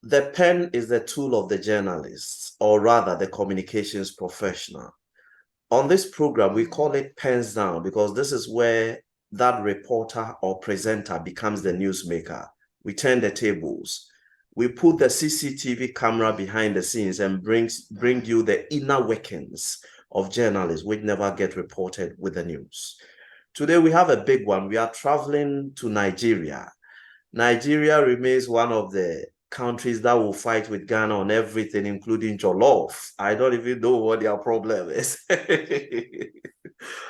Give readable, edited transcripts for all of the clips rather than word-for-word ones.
The pen is the tool of the journalist, or rather the communications professional. On this program, we call it pens down because this is where that reporter or presenter becomes the newsmaker. We turn the tables. We put the CCTV camera behind the scenes and bring you the inner workings of journalists which never get reported with the news. Today, we have a big one. We are traveling to Nigeria. Nigeria remains one of the countries that will fight with Ghana on everything, including jollof. I don't even know what their problem is.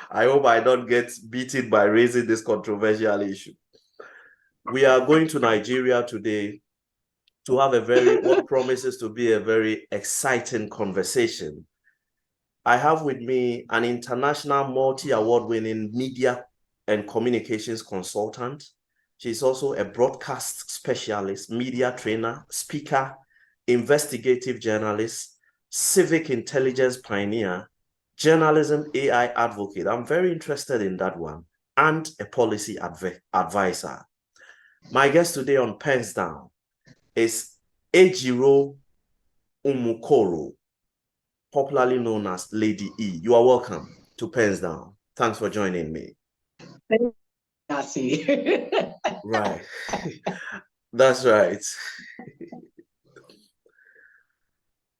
I hope I don't get beaten by raising this controversial issue. We are going to Nigeria today to have what promises to be a very exciting conversation. I have with me an international multi-award winning media and communications consultant. She's also a broadcast specialist, media trainer, speaker, investigative journalist, civic intelligence pioneer, journalism AI advocate. I'm very interested in that one, and a policy advisor. My guest today on Pens Down is Ejiro Umukoro, popularly known as Lady E. You are welcome to Pens Down. Thanks for joining me. I see. Right. That's right.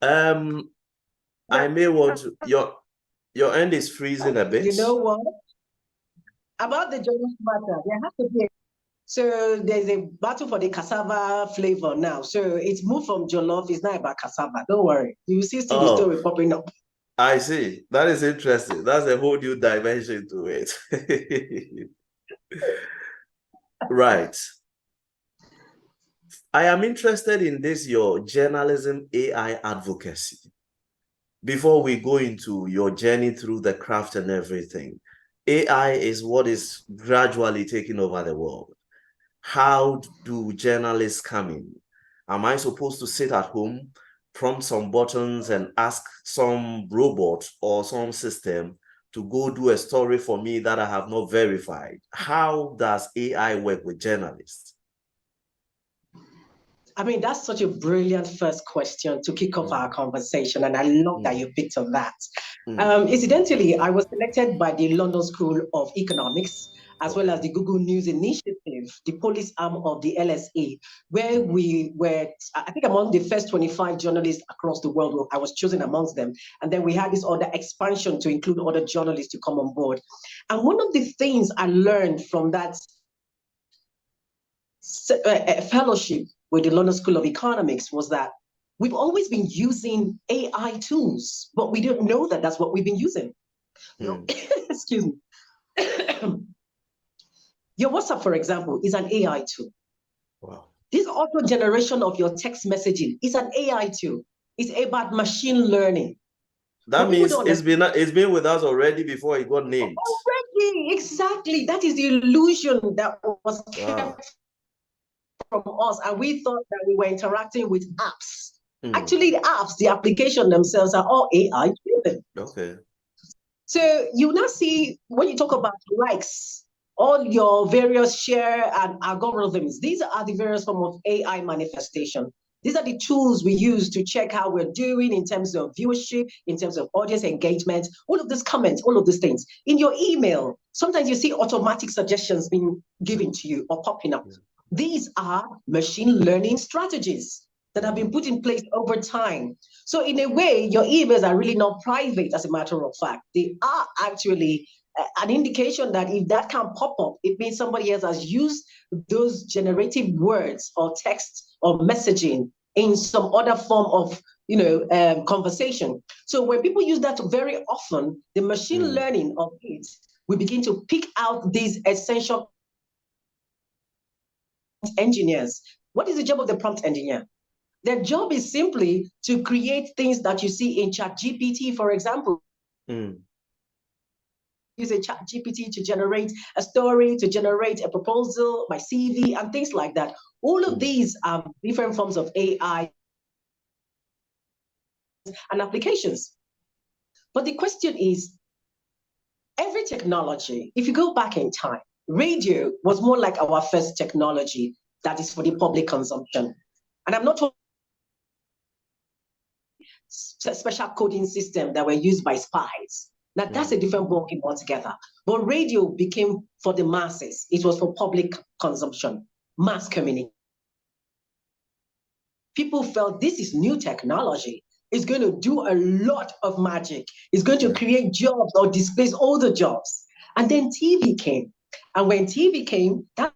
I may want to, your end is freezing a bit. You know what? About the Jollof matter, there has to be so there's a battle for the cassava flavor now. So it's moved from Jollof, it's not about cassava. Don't worry. You see still the story popping up. I see. That is interesting. That's a whole new dimension to it. Right. I am interested in this, your journalism AI advocacy. Before we go into your journey through the craft and everything, AI is what is gradually taking over the world. How do journalists come in? Am I supposed to sit at home, prompt some buttons and ask some robot or some system to go do a story for me that I have not verified? How does AI work with journalists? I mean, that's such a brilliant first question to kick off our conversation, and I love that you picked on that. Incidentally, I was selected by the London School of Economics, as well as the Google News Initiative, the police arm of the LSA, where we were, I think, among the first 25 journalists across the world. I was chosen amongst them. And then we had this other expansion to include other journalists to come on board. And one of the things I learned from that fellowship with the London School of Economics was that we've always been using AI tools, but we don't know that that's what we've been using. Excuse me. Your WhatsApp, for example, is an AI tool. Wow. This auto generation of your text messaging is an AI tool. It's about machine learning. That means it's been with us already before it got named. Already, exactly. That is the illusion that was kept from us, and we thought that we were interacting with apps. Actually, the apps, the application themselves are all AI driven. Okay. So you now see when you talk about likes, all your various share and algorithms, these are the various forms of AI manifestation. These are the tools we use to check how we're doing in terms of viewership, in terms of audience engagement, all of these comments, all of these things. In your email, sometimes you see automatic suggestions being given to you or popping up. These are machine learning strategies that have been put in place over time. So in a way, your emails are really not private, as a matter of fact. They are actually an indication that if that can pop up, it means somebody else has used those generative words or text or messaging in some other form of conversation. So when people use that very often, the machine learning of it will begin to pick out these essential engineers. What is the job of the prompt engineer? Their job is simply to create things that you see in ChatGPT, for example. Use a ChatGPT to generate a story, to generate a proposal, my CV, and things like that. All of these are different forms of AI and applications. But the question is, every technology, if you go back in time, radio was more like our first technology that is for the public consumption. And I'm not talking special coding system that were used by spies. Now that's a different ballgame altogether. But radio became for the masses. It was for public consumption, mass communication. People felt this is new technology. It's going to do a lot of magic. It's going to create jobs or displace older jobs. And then TV came. And when TV came, that,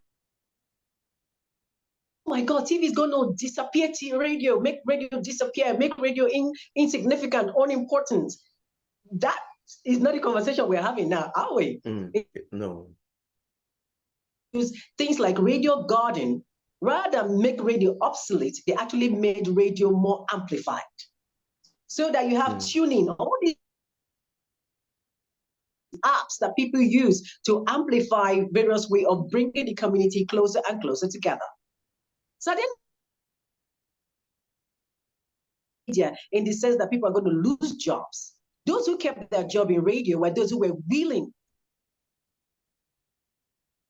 oh my God, TV is going to disappear radio, make radio disappear, make radio insignificant, unimportant. That is not the conversation we're having now, are we? No. Use things like radio garden. Rather than make radio obsolete, they actually made radio more amplified. So that you have tuning, all these apps that people use to amplify various ways of bringing the community closer and closer together. So then, in the sense that people are going to lose jobs. Those who kept their job in radio were those who were willing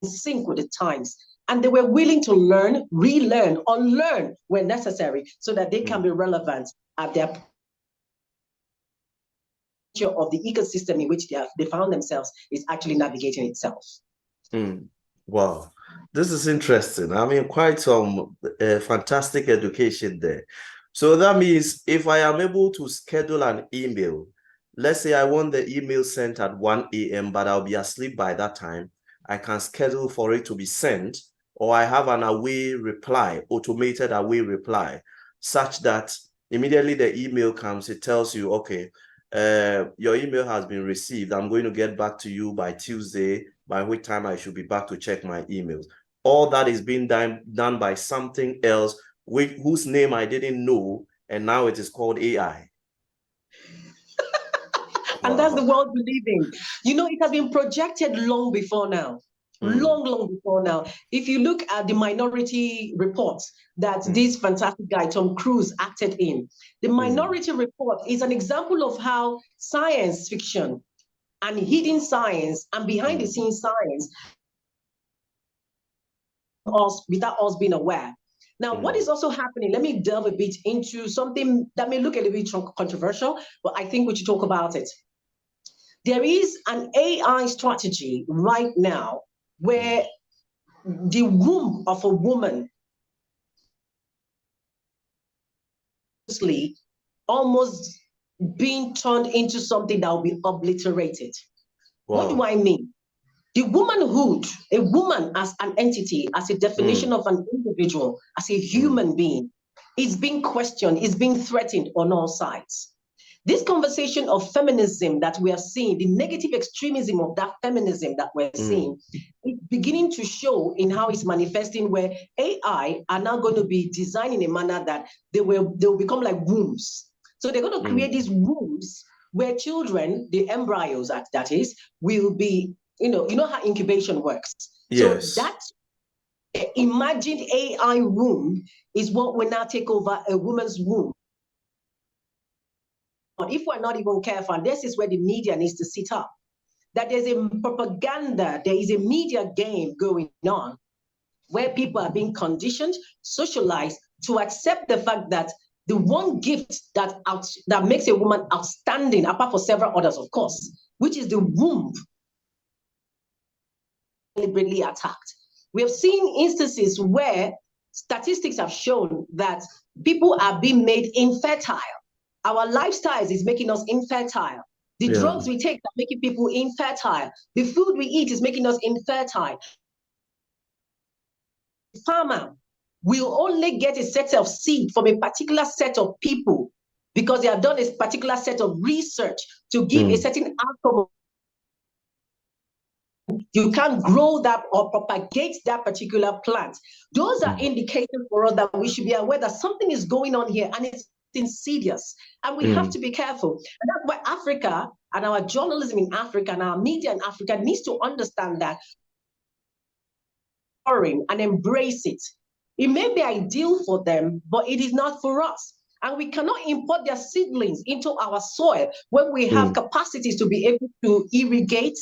to sync with the times. And they were willing to learn, relearn, unlearn when necessary so that they can be relevant at their of the ecosystem in which they found themselves is actually navigating itself. Wow, this is interesting. I mean, quite some fantastic education there. So that means if I am able to schedule an email, let's say I want the email sent at 1 a.m., but I'll be asleep by that time, I can schedule for it to be sent, or I have an away reply, automated away reply, such that immediately the email comes, it tells you, okay, your email has been received. I'm going to get back to you by Tuesday, by which time I should be back to check my emails. All that is being done by something else, whose name I didn't know, and now it is called AI. And that's the world we live in. You know, it has been projected long before now. Long before now. If you look at the Minority Report that this fantastic guy, Tom Cruise, acted in, the Minority Report is an example of how science fiction and hidden science and behind the scenes science, without us being aware. Now, what is also happening, let me delve a bit into something that may look a little bit controversial, but I think we should talk about it. There is an AI strategy right now where the womb of a woman almost being turned into something that will be obliterated. What do I mean? The womanhood, a woman as an entity, as a definition of an individual, as a human being, is being questioned, is being threatened on all sides. This conversation of feminism that we are seeing, the negative extremism of that feminism that we're seeing, is beginning to show in how it's manifesting, where AI are now going to be designed in a manner that they will become like wombs. So they're going to create these wombs where children, the embryos that is, will be, you know how incubation works. Yes. So that imagined AI womb is what will now take over a woman's womb. If we're not even careful, and this is where the media needs to sit up, that there's a propaganda, there is a media game going on where people are being conditioned, socialized to accept the fact that the one gift that makes a woman outstanding, apart from several others, of course, which is the womb, deliberately attacked. We have seen instances where statistics have shown that people are being made infertile. Our lifestyles is making us infertile. The drugs we take are making people infertile. The food we eat is making us infertile. The farmer will only get a set of seed from a particular set of people because they have done a particular set of research to give a certain outcome. You can't grow that or propagate that particular plant. Those are indications for us that we should be aware that something is going on here, and it's insidious, and we have to be careful. And that's why Africa and our journalism in Africa and our media in Africa needs to understand that and embrace it. It may be ideal for them, but it is not for us. And we cannot import their seedlings into our soil when we have capacities to be able to irrigate,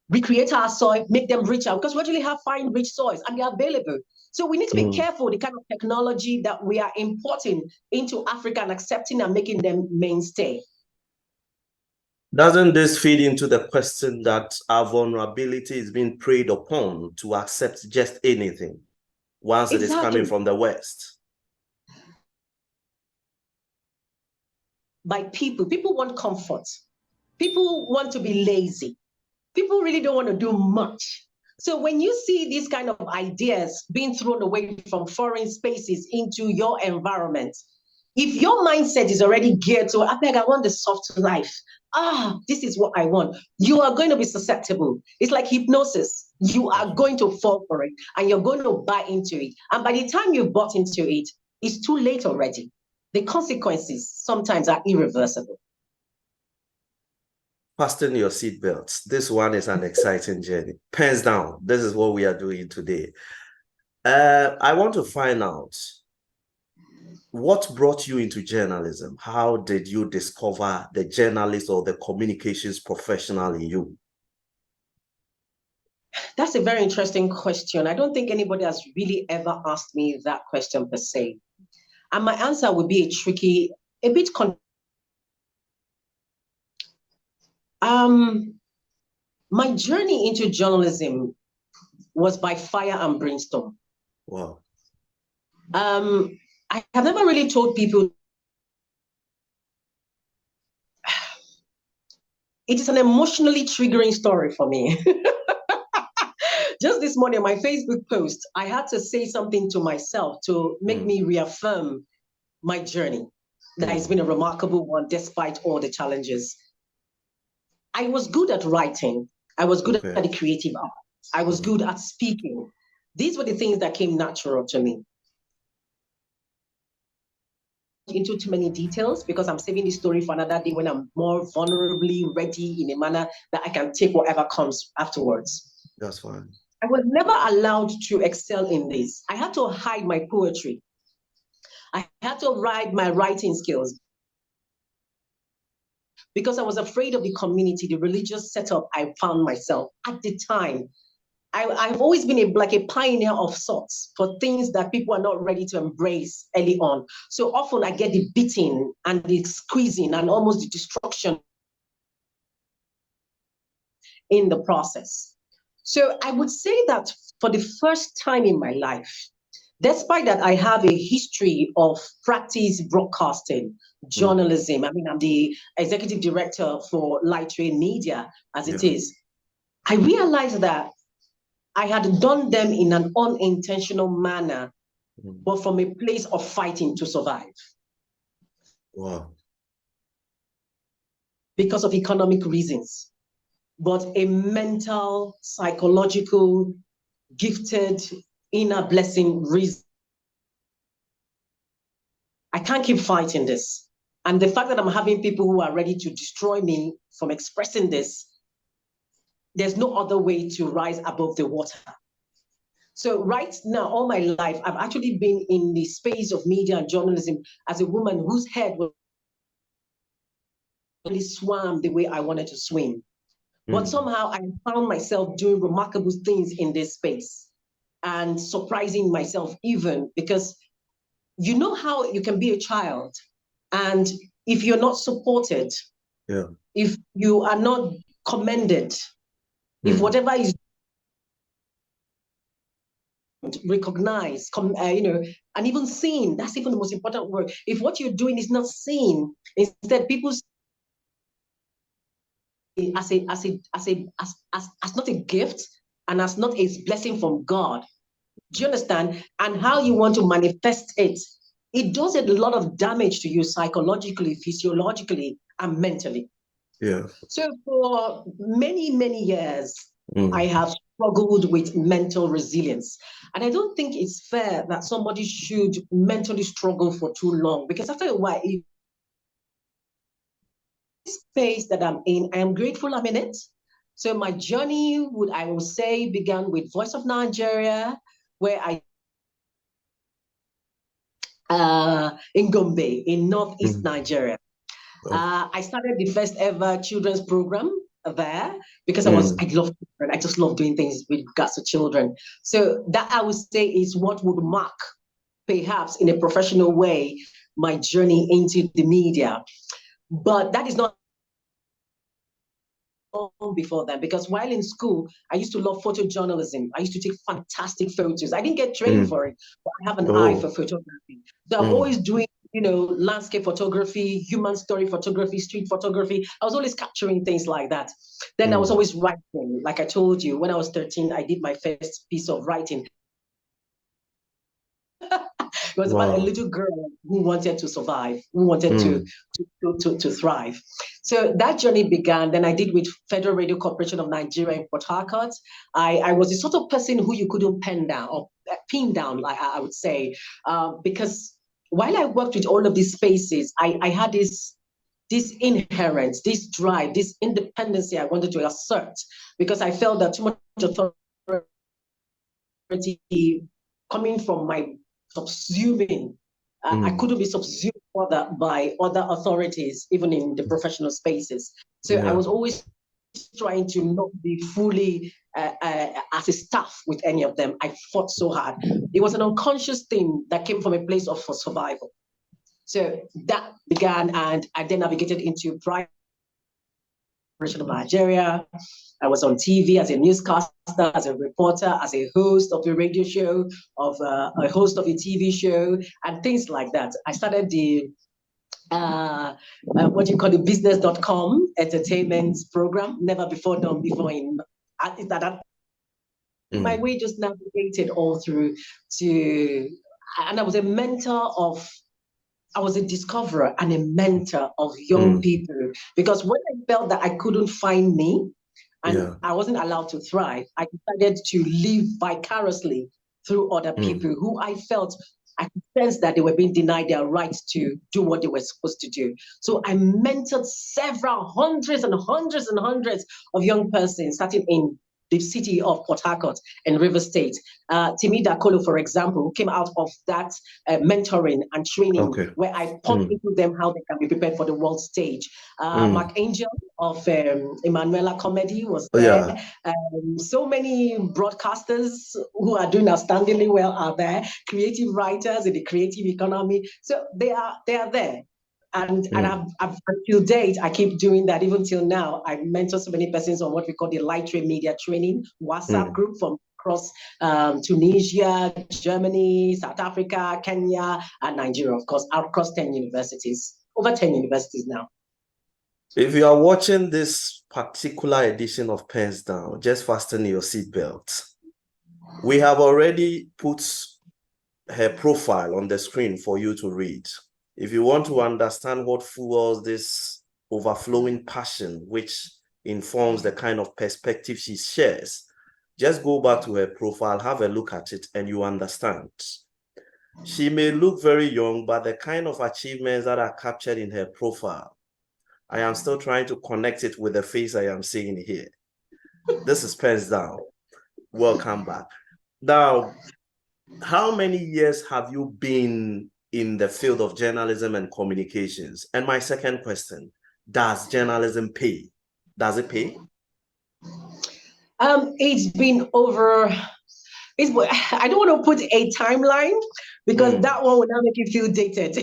recreate our soil, make them richer, because we actually have fine, rich soils and they're available. So we need to be careful the kind of technology that we are importing into Africa and accepting and making them mainstay. Doesn't this feed into the question that our vulnerability is being preyed upon to accept just anything once it is coming from the West? By people. People want comfort. People want to be lazy. People really don't want to do much. So when you see these kind of ideas being thrown away from foreign spaces into your environment, if your mindset is already geared to, I want the soft life. This is what I want. You are going to be susceptible. It's like hypnosis. You are going to fall for it and you're going to buy into it. And by the time you've bought into it, it's too late already. The consequences sometimes are irreversible. Fasten your seatbelts. This one is an exciting journey. Pens down. This is what we are doing today. I want to find out what brought you into journalism. How did you discover the journalist or the communications professional in you? That's a very interesting question. I don't think anybody has really ever asked me that question per se. And my answer would be a bit my journey into journalism was by fire and brainstorm. Wow. I have never really told people. It is an emotionally triggering story for me. Just this morning, my Facebook post, I had to say something to myself to make me reaffirm my journey. That has been a remarkable one despite all the challenges. I was good at writing. I was good at the creative art. I was good at speaking. These were the things that came natural to me. Into too many details because I'm saving the story for another day when I'm more vulnerably ready in a manner that I can take whatever comes afterwards. That's fine. I was never allowed to excel in this. I had to hide my poetry. I had to hide my writing skills because I was afraid of the community, the religious setup I found myself at the time. I've always been like a pioneer of sorts for things that people are not ready to embrace early on. So often I get the beating and the squeezing and almost the destruction in the process. So I would say that for the first time in my life, despite that I have a history of practice broadcasting, journalism, I mean, I'm the executive director for Light Rail Media as it is, I realized that I had done them in an unintentional manner, but from a place of fighting to survive. Wow. Because of economic reasons, but a mental, psychological, gifted, inner blessing reason. I can't keep fighting this. And the fact that I'm having people who are ready to destroy me from expressing this, there's no other way to rise above the water. So right now, all my life, I've actually been in the space of media and journalism as a woman whose head was really swam the way I wanted to swim. But somehow I found myself doing remarkable things in this space and surprising myself even because you know how you can be a child and if you're not supported, if you are not commended, if whatever is recognized, and even seen, that's even the most important word. If what you're doing is not seen, instead people as not a gift and as not a blessing from God. Do you understand? And how you want to manifest it, it does a lot of damage to you psychologically, physiologically, and mentally. Yeah. So for many, many years, I have struggled with mental resilience. And I don't think it's fair that somebody should mentally struggle for too long because after a while, space that I'm in, I am grateful I'm in it. So my journey I will say began with Voice of Nigeria, where in Gombe, in Northeast Nigeria. I started the first ever children's program there because I love children. I just love doing things with regards to children. So that I would say is what would mark, perhaps in a professional way, my journey into the media. But that is not before then, because while in school, I used to love photojournalism. I used to take fantastic photos. I didn't get trained for it, but I have an eye for photography. So I'm always doing, landscape photography, human story photography, street photography. I was always capturing things like that. Then I was always writing. Like I told you, when I was 13, I did my first piece of writing. It was about a little girl who wanted to survive, who wanted to thrive. So that journey began. Then I did with Federal Radio Corporation of Nigeria in Port Harcourt. I was the sort of person who you couldn't pen down or pin down, like I would say, because while I worked with all of these spaces, I had this inherent, this drive, this independency I wanted to assert, because I felt that too much authority coming from my subsuming. I couldn't be subsumed further by other authorities, even in the professional spaces. So I was always trying to not be fully as a staff with any of them. I fought so hard. It was an unconscious thing that came from a place of survival. So that began, and I then navigated into private of Nigeria. I was on TV as a newscaster, as a reporter, as a host of a radio show, of a host of a TV show, and things like that. I started the what you call the business.com entertainment program, never before done before in that. My way just navigated all through to, and I was a mentor of, I was a discoverer and a mentor of young people, because when I felt that I couldn't find me and I wasn't allowed to thrive, I decided to live vicariously through other people who I felt, I could sense that they were being denied their rights to do what they were supposed to do. So I mentored several hundreds and hundreds and hundreds of young persons, starting in the city of Port Harcourt and River State. Timida Kolo, for example, who came out of that mentoring and training, where I pumped into them how they can be prepared for the world stage. Mark Angel of Emanuela Comedy was there. So many broadcasters who are doing outstandingly well are there. Creative writers in the creative economy. So they are there. And I've until date, I keep doing that. Even till now, I mentor so many persons on what we call the Light Ray Media Training WhatsApp group from across Tunisia, Germany, South Africa, Kenya, and Nigeria, of course, across 10 universities, over 10 universities now. If you are watching this particular edition of Pens Down, just fasten your seatbelt. We have already put her profile on the screen for you to read. If you want to understand what fuels this overflowing passion, which informs the kind of perspective she shares, just go back to her profile, have a look at it, and you understand. She may look very young, but the kind of achievements that are captured in her profile, I am still trying to connect it with the face I am seeing here. This is Pens Down. Welcome back. Now, how many years have you been in the field of journalism and communications? And my second question, does journalism pay? Does it pay? It's been over, I don't want to put a timeline, because that one will now make you feel dated.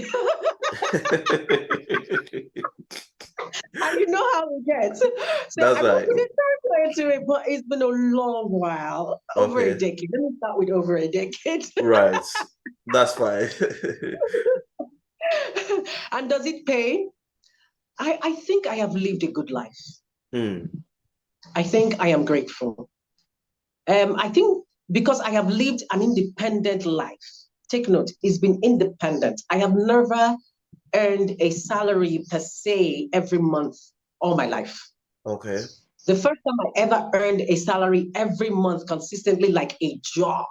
And you know how it gets. So That's I right. won't put a timeline to it, but it's been a long while, over a decade. Let me start with over a decade. Right. That's fine. And does it pay? I think I have lived a good life. I think I am grateful. I think because I have lived an independent life. Take note, it's been independent. I have never earned a salary per se every month all my life. Okay. The first time I ever earned a salary every month consistently, like a job,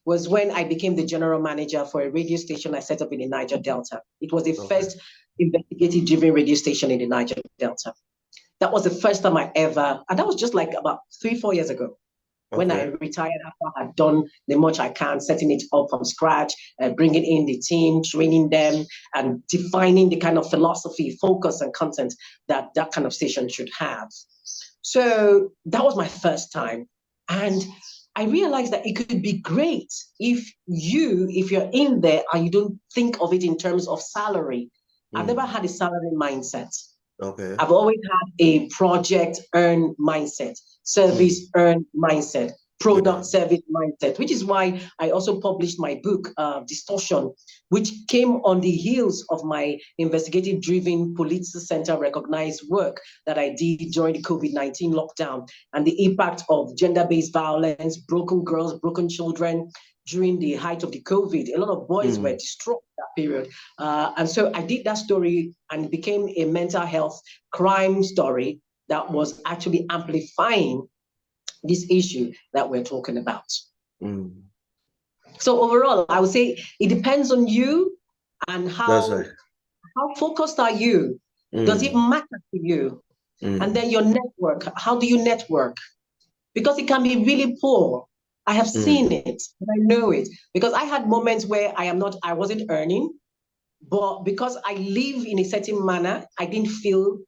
was when I became the general manager for a radio station I set up in the Niger Delta. It was the first investigative-driven radio station in the Niger Delta. That was the first time I ever, and that was just like about 3-4 years ago. When I retired, after I had done the much I can, setting it up from scratch, bringing in the team, training them, and defining the kind of philosophy, focus, and content that that kind of station should have. So that was my first time. And I realized that it could be great if you're in there and you don't think of it in terms of salary. I've never had a salary mindset. Okay. I've always had a project earn mindset, service earn mindset, product service mindset, which is why I also published my book, Distortion, which came on the heels of my investigative driven police center recognized work that I did during the COVID-19 lockdown and the impact of gender-based violence, broken girls, broken children, during the height of the COVID. A lot of boys were destroyed that period. And so I did that story and it became a mental health crime story that was actually amplifying this issue that we're talking about. So overall, I would say it depends on you and how focused are you? Does it matter to you? And then your network, how do you network? Because it can be really poor. I have seen it, and I know it, because I had moments where I wasn't earning, but because I live in a certain manner, I didn't feel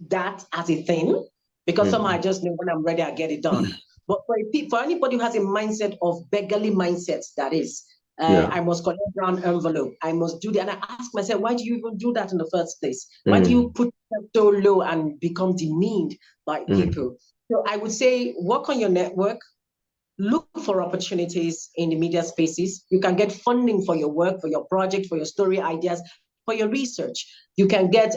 that as a thing, because somehow I just know when I'm ready, I get it done. But for anybody who has a mindset of beggarly mindsets, that is, I must collect brown envelope, I must do that. And I ask myself, why do you even do that in the first place? Why do you put yourself so low and become demeaned by people? So I would say, work on your network, look for opportunities in the media spaces. You can get funding for your work, for your project, for your story ideas, for your research. You can get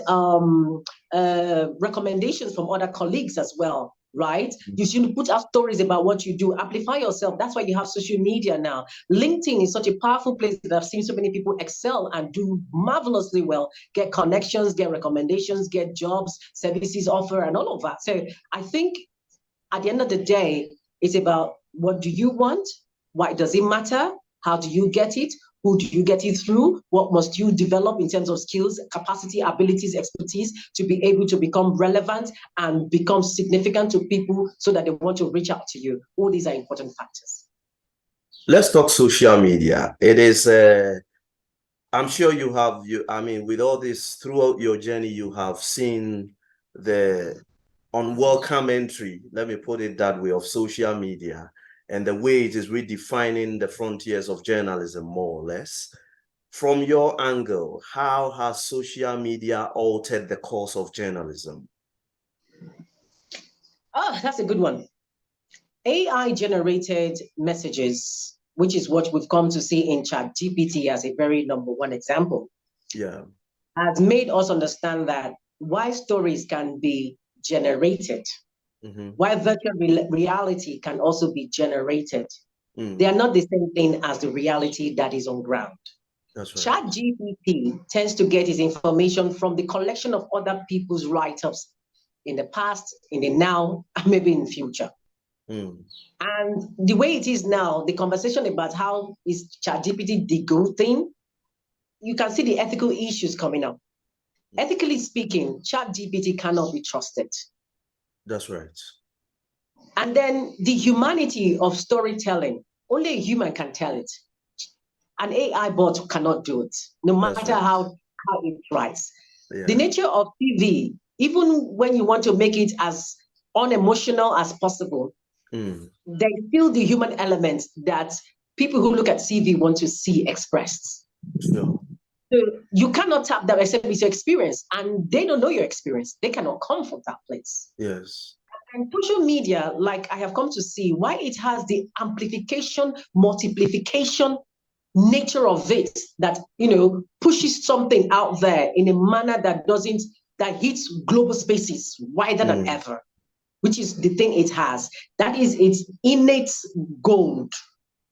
recommendations from other colleagues as well, right? You should put out stories about what you do, amplify yourself. That's why you have social media now. LinkedIn is such a powerful place that I've seen so many people excel and do marvelously well, get connections, get recommendations, get jobs, services offer, and all of that. So I think at the end of the day, it's about, what do you want? Why does it matter? How do you get it? Who do you get it through? What must you develop in terms of skills, capacity, abilities, expertise to be able to become relevant and become significant to people so that they want to reach out to you? All these are important factors. Let's talk social media. It is, I'm sure with all this, throughout your journey, you have seen the unwelcome entry, let me put it that way, of social media and the way it is redefining the frontiers of journalism, more or less. From your angle, how has social media altered the course of journalism? Oh, that's a good one. AI generated messages, which is what we've come to see in ChatGPT as a very number one example, has made us understand that while stories can be generated, while virtual reality can also be generated, they are not the same thing as the reality that is on ground. That's right. ChatGPT tends to get its information from the collection of other people's write-ups in the past, in the now, and maybe in the future. And the way it is now, the conversation about how is ChatGPT the good thing, you can see the ethical issues coming up. Ethically speaking, ChatGPT cannot be trusted. That's right. And then the humanity of storytelling, only a human can tell it. An AI bot cannot do it, no matter how it tries. The nature of TV, even when you want to make it as unemotional as possible, there's still the human element that people who look at TV want to see expressed. So you cannot tap that except with your experience, and they don't know your experience. They cannot come from that place. Yes. And social media, like I have come to see, why it has the amplification, multiplication nature of it, that, you know, pushes something out there in a manner that hits global spaces wider than ever, which is the thing it has. That is its innate gold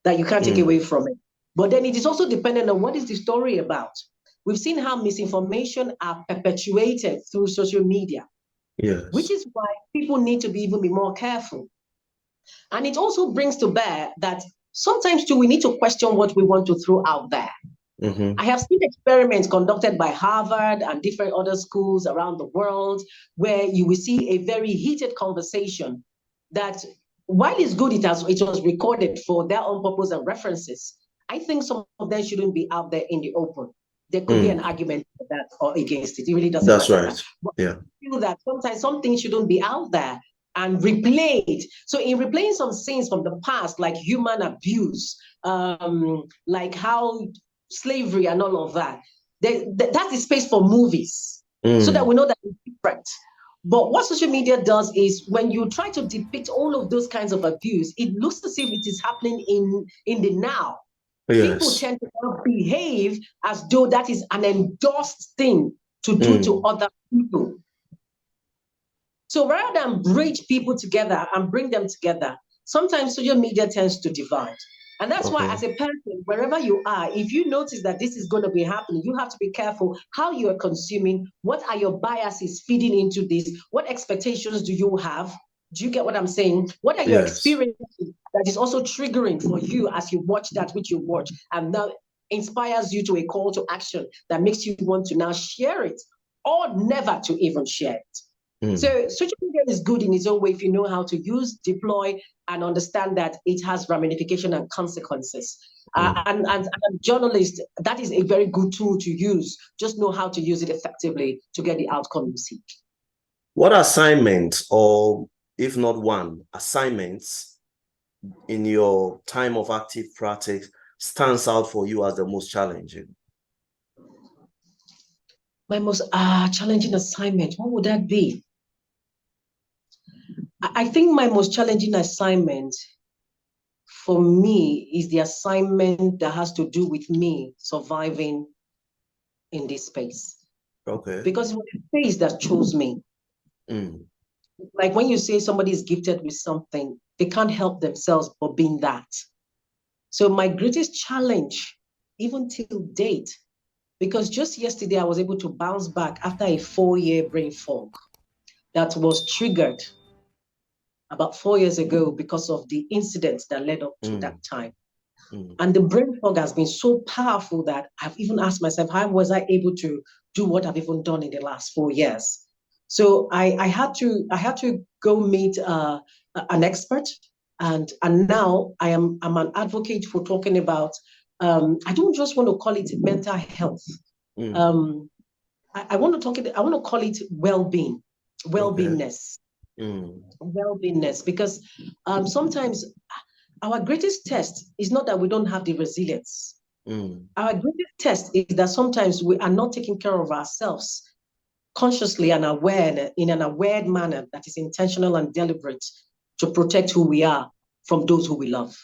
that you can't take away from it. But then it is also dependent on what is the story about. We've seen how misinformation are perpetuated through social media, which is why people need to be even be more careful. And it also brings to bear that sometimes too, we need to question what we want to throw out there. I have seen experiments conducted by Harvard and different other schools around the world where you will see a very heated conversation that while it's good it was recorded for their own purpose and references, I think some of them shouldn't be out there in the open. There could be an argument for that or against it. It really doesn't That's matter. right. But Yeah. I feel that sometimes some things shouldn't be out there and replayed. So in replaying some scenes from the past, like human abuse, like how slavery and all of that, that's the space for movies, so that we know that it's different. But what social media does is when you try to depict all of those kinds of abuse, it looks as if it is happening in the now. People Yes. tend to behave as though that is an endorsed thing to do to other people. So rather than bridge people together and bring them together, sometimes social media tends to divide. And that's why, as a person, wherever you are, if you notice that this is going to be happening, you have to be careful how you are consuming. What are your biases feeding into this? What expectations do you have? Do you get what I'm saying? What are your experiences that is also triggering for you as you watch that which you watch, and now inspires you to a call to action that makes you want to now share it or never to even share it? So social media is good in its own way if you know how to use, deploy, and understand that it has ramification and consequences. And a journalist, that is a very good tool to use. Just know how to use it effectively to get the outcome you seek. What assignments, or if not one, assignments in your time of active practice stands out for you as the most challenging? My most challenging assignment, what would that be? I think my most challenging assignment for me is the assignment that has to do with me surviving in this space. Okay. Because it was a space that chose me. Like when you say somebody is gifted with something, they can't help themselves but being that. So my greatest challenge, even till date, because just yesterday I was able to bounce back after a 4-year brain fog that was triggered about 4 years ago because of the incidents that led up to that time. And the brain fog has been so powerful that I've even asked myself, how was I able to do what I've even done in the last 4 years? So I had to go meet an expert, and now I'm an advocate for talking about. I don't just want to call it mental health. I want to call it well-being, well-beingness. Well-beingness, because sometimes our greatest test is not that we don't have the resilience. Our greatest test is that sometimes we are not taking care of ourselves consciously and aware, in an aware manner that is intentional and deliberate, to protect who we are from those who we love.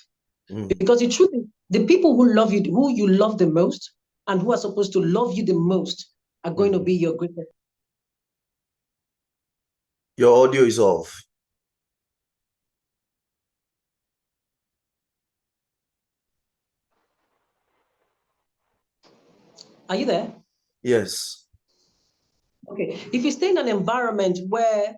Because the truth is, the people who love you, who you love the most, and who are supposed to love you the most, are going to be your greatest. Your audio is off. Are you there? Yes. Okay. If you stay in an environment where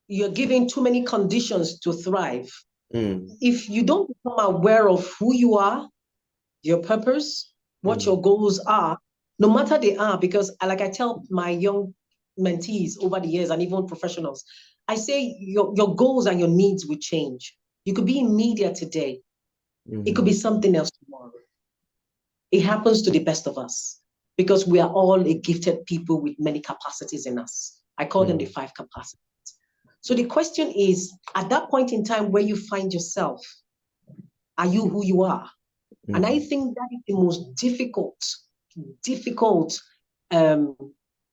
you're given too many conditions to thrive, if you don't become aware of who you are, your purpose, what your goals are, no matter they are, because like I tell my young mentees over the years and even professionals, I say your goals and your needs will change. You could be in media today. It could be something else tomorrow. It happens to the best of us because we are all a gifted people with many capacities in us. I call them the 5 capacities. So the question is, at that point in time where you find yourself, are you who you are? And I think that is the most difficult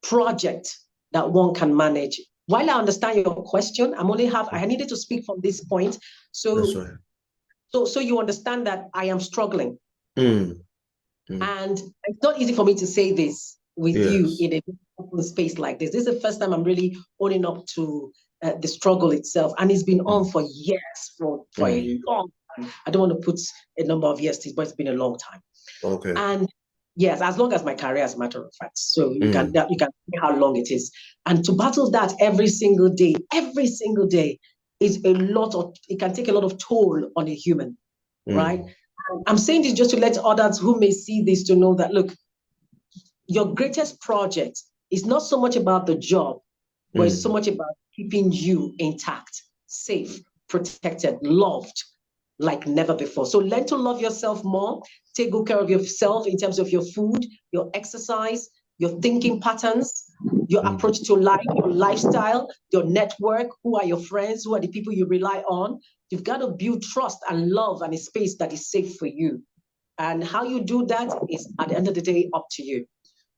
project that one can manage. While I understand your question, I needed to speak from this point. So, so you understand that I am struggling. And it's not easy for me to say this with you in a open space like this. This is the first time I'm really owning up to the struggle itself. And it's been on for years, for a long time. I don't want to put a number of years, but it's been a long time. Okay. And yes, as long as my career, as a matter of fact. So you can see how long it is. And to battle that every single day is a lot of, it can take a lot of toll on a human, right? I'm saying this just to let others who may see this to know that, look, your greatest project is not so much about the job, but it's so much about keeping you intact, safe, protected, loved like never before. So learn to love yourself more. Take good care of yourself in terms of your food, your exercise, your thinking patterns, your approach to life, your lifestyle, your network. Who are your friends? Who are the people you rely on? You've got to build trust and love and a space that is safe for you. And how you do that is, at the end of the day, up to you.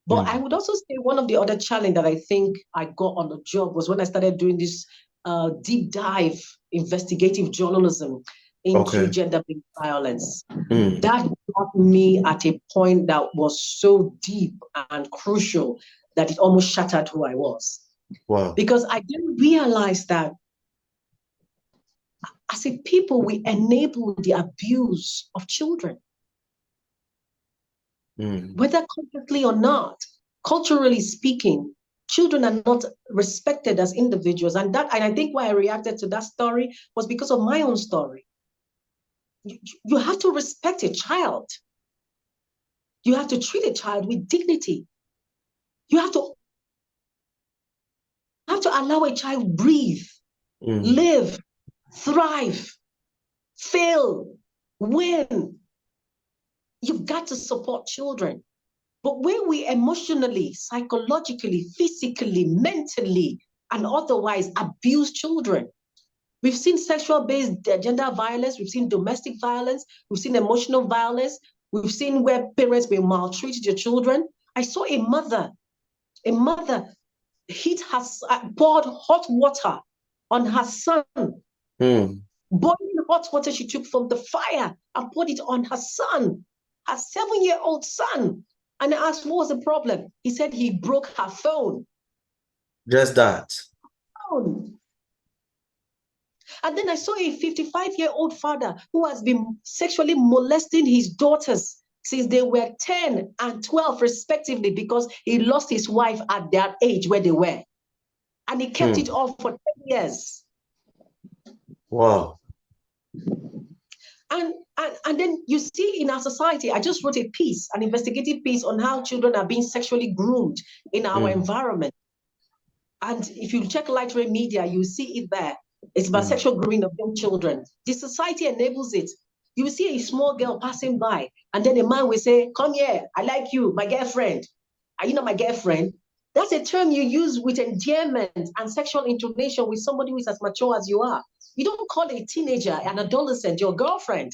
But I would also say one of the other challenge that I think I got on the job was when I started doing this deep dive investigative journalism into gender-based violence. That got me at a point that was so deep and crucial that it almost shattered who I was. Wow. Because I didn't realize that as a people, we enable the abuse of children. Whether consciously or not, culturally speaking, children are not respected as individuals. And I think why I reacted to that story was because of my own story. You have to respect a child. You have to treat a child with dignity. You have to allow a child breathe, live, thrive, fail, win. You've got to support children. But when we emotionally, psychologically, physically, mentally, and otherwise abuse children, we've seen sexual-based gender violence, we've seen domestic violence, we've seen emotional violence, we've seen where parents may maltreat their children. I saw a mother poured hot water on her son. Boiling hot water she took from the fire and poured it on her son, her 7-year-old son. And I asked, what was the problem? He said he broke her phone. Just that. Phone. And then I saw a 55-year-old father who has been sexually molesting his daughters since they were 10 and 12 respectively, because he lost his wife at their age where they were. And he kept it off for 10 years. Wow. And then you see in our society, I just wrote a piece, an investigative piece on how children are being sexually groomed in our environment. And if you check light ray media, you see it there. It's about sexual grooming of young children. The society enables it. You will see a small girl passing by, and then a man will say, come here, I like you, my girlfriend. Are you not my girlfriend? That's a term you use with endearment and sexual intonation with somebody who is as mature as you are. You don't call a teenager, an adolescent, your girlfriend.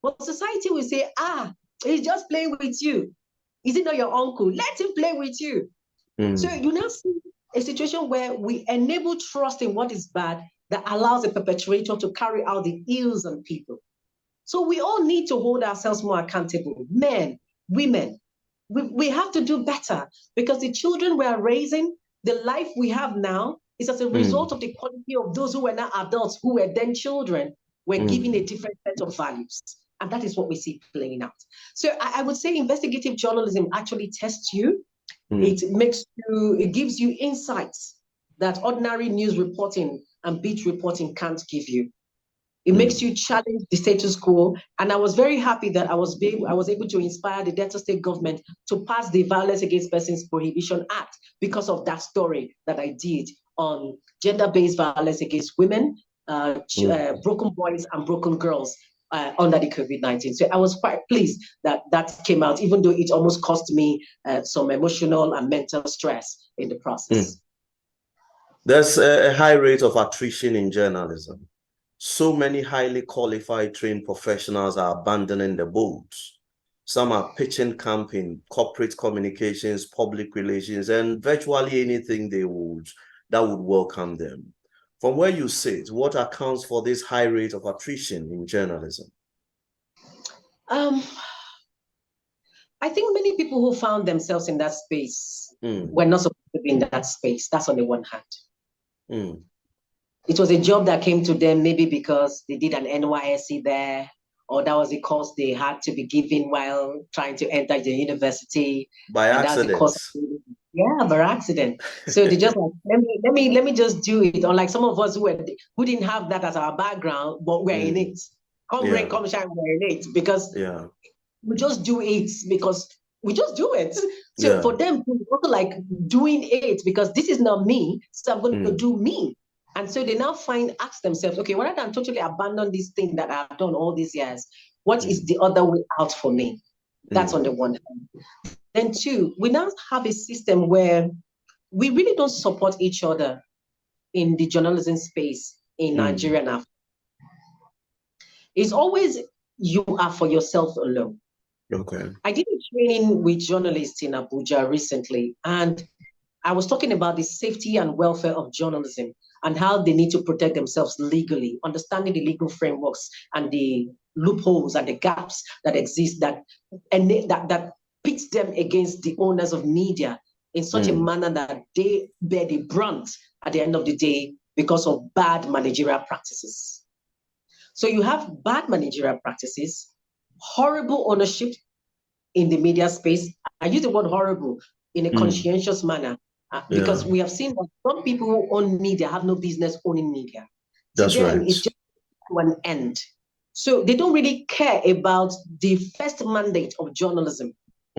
But society will say, he's just playing with you. Is it not your uncle? Let him play with you. So you now see a situation where we enable trust in what is bad that allows the perpetrator to carry out the ills on people. So we all need to hold ourselves more accountable. Men, women, we have to do better, because the children we are raising, the life we have now, is as a result of the quality of those who were not adults, who were then children, were given a different set of values. And that is what we see playing out. So I would say investigative journalism actually tests you. It gives you insights that ordinary news reporting and beat reporting can't give you. It makes you challenge the status quo. And I was very happy that I was able to inspire the Delta State government to pass the Violence Against Persons Prohibition Act because of that story that I did on gender-based violence against women, broken boys and broken girls under the COVID-19. So I was quite pleased that that came out, even though it almost cost me some emotional and mental stress in the process. There's a high rate of attrition in journalism. So many highly qualified, trained professionals are abandoning the boat. Some are pitching camp in corporate communications, public relations, and virtually anything that would welcome them. From where you sit, what accounts for this high rate of attrition in journalism? I think many people who found themselves in that space were not supposed to be in that space. That's on the one hand. It was a job that came to them maybe because they did an NYSC there, or that was the course they had to be given while trying to enter the university. By accident. Yeah, by accident. So they just like, let me just do it. Unlike some of us who didn't have that as our background, but we're in it. Come rain, come shine, we're in it. Because we just do it because we just do it. So for them, it's also like doing it because this is not me, so I'm going to do me. And so they now ask themselves, okay, rather than totally abandon this thing that I've done all these years, what is the other way out for me? That's on the one hand. Then two, we now have a system where we really don't support each other in the journalism space in Nigeria now. It's always you are for yourself alone. Okay. I did a training with journalists in Abuja recently, and I was talking about the safety and welfare of journalism and how they need to protect themselves legally, understanding the legal frameworks and the loopholes and the gaps that exist that pits them against the owners of media in such a manner that they bear the brunt at the end of the day because of bad managerial practices. So you have bad managerial practices, horrible ownership in the media space. I use the word horrible in a conscientious manner because we have seen that some people who own media have no business owning media. That's to them, right. it's just to an end. So they don't really care about the first mandate of journalism,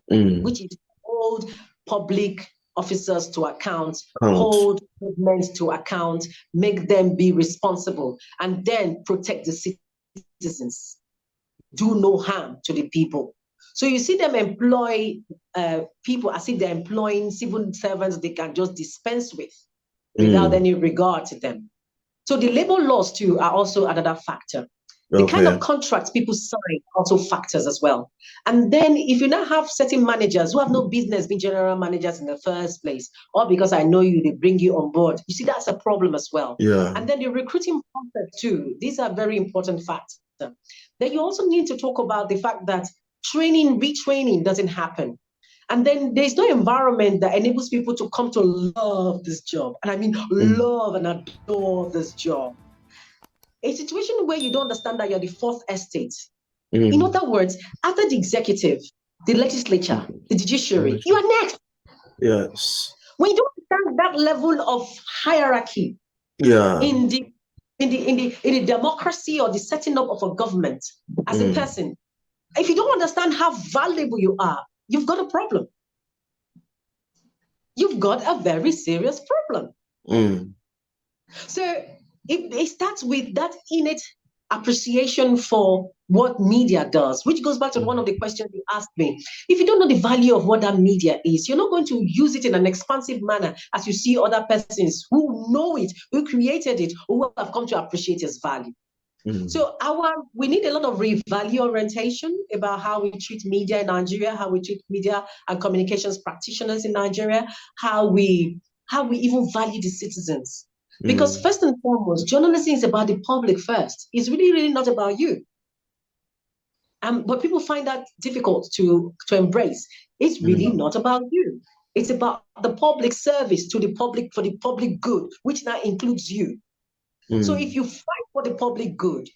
which is to hold public officers to account, hold governments to account, make them be responsible, and then protect the citizens. Do no harm to the people. So you see them employ people as if they're employing civil servants they can just dispense with without any regard to them. So the labor laws too are also another factor. The kind of contracts people sign also factors as well. And then if you now have certain managers who have no business being general managers in the first place, or because I know you, they bring you on board, you see that's a problem as well. Yeah. And then the recruiting process too, these are very important factors. Then you also need to talk about the fact that training, retraining doesn't happen. And then there's no environment that enables people to come to love this job. And I mean, love and adore this job. A situation where you don't understand that you're the fourth estate. In other words, after the executive, the legislature, the judiciary, you are next. Yes. When you don't understand that level of hierarchy in the democracy or the setting up of a government as a person, if you don't understand how valuable you are, you've got a problem. You've got a very serious problem. So it starts with that innate appreciation for what media does, which goes back to one of the questions you asked me. If you don't know the value of what that media is, you're not going to use it in an expansive manner as you see other persons who know it, who created it, who have come to appreciate its value. So we need a lot of value orientation about how we treat media in Nigeria, how we treat media and communications practitioners in Nigeria, how we even value the citizens. Because first and foremost, journalism is about the public first. It's really, really not about you. But people find that difficult to embrace. It's really not about you. It's about the public service to the public for the public good, which now includes you. So if you fight for the public good,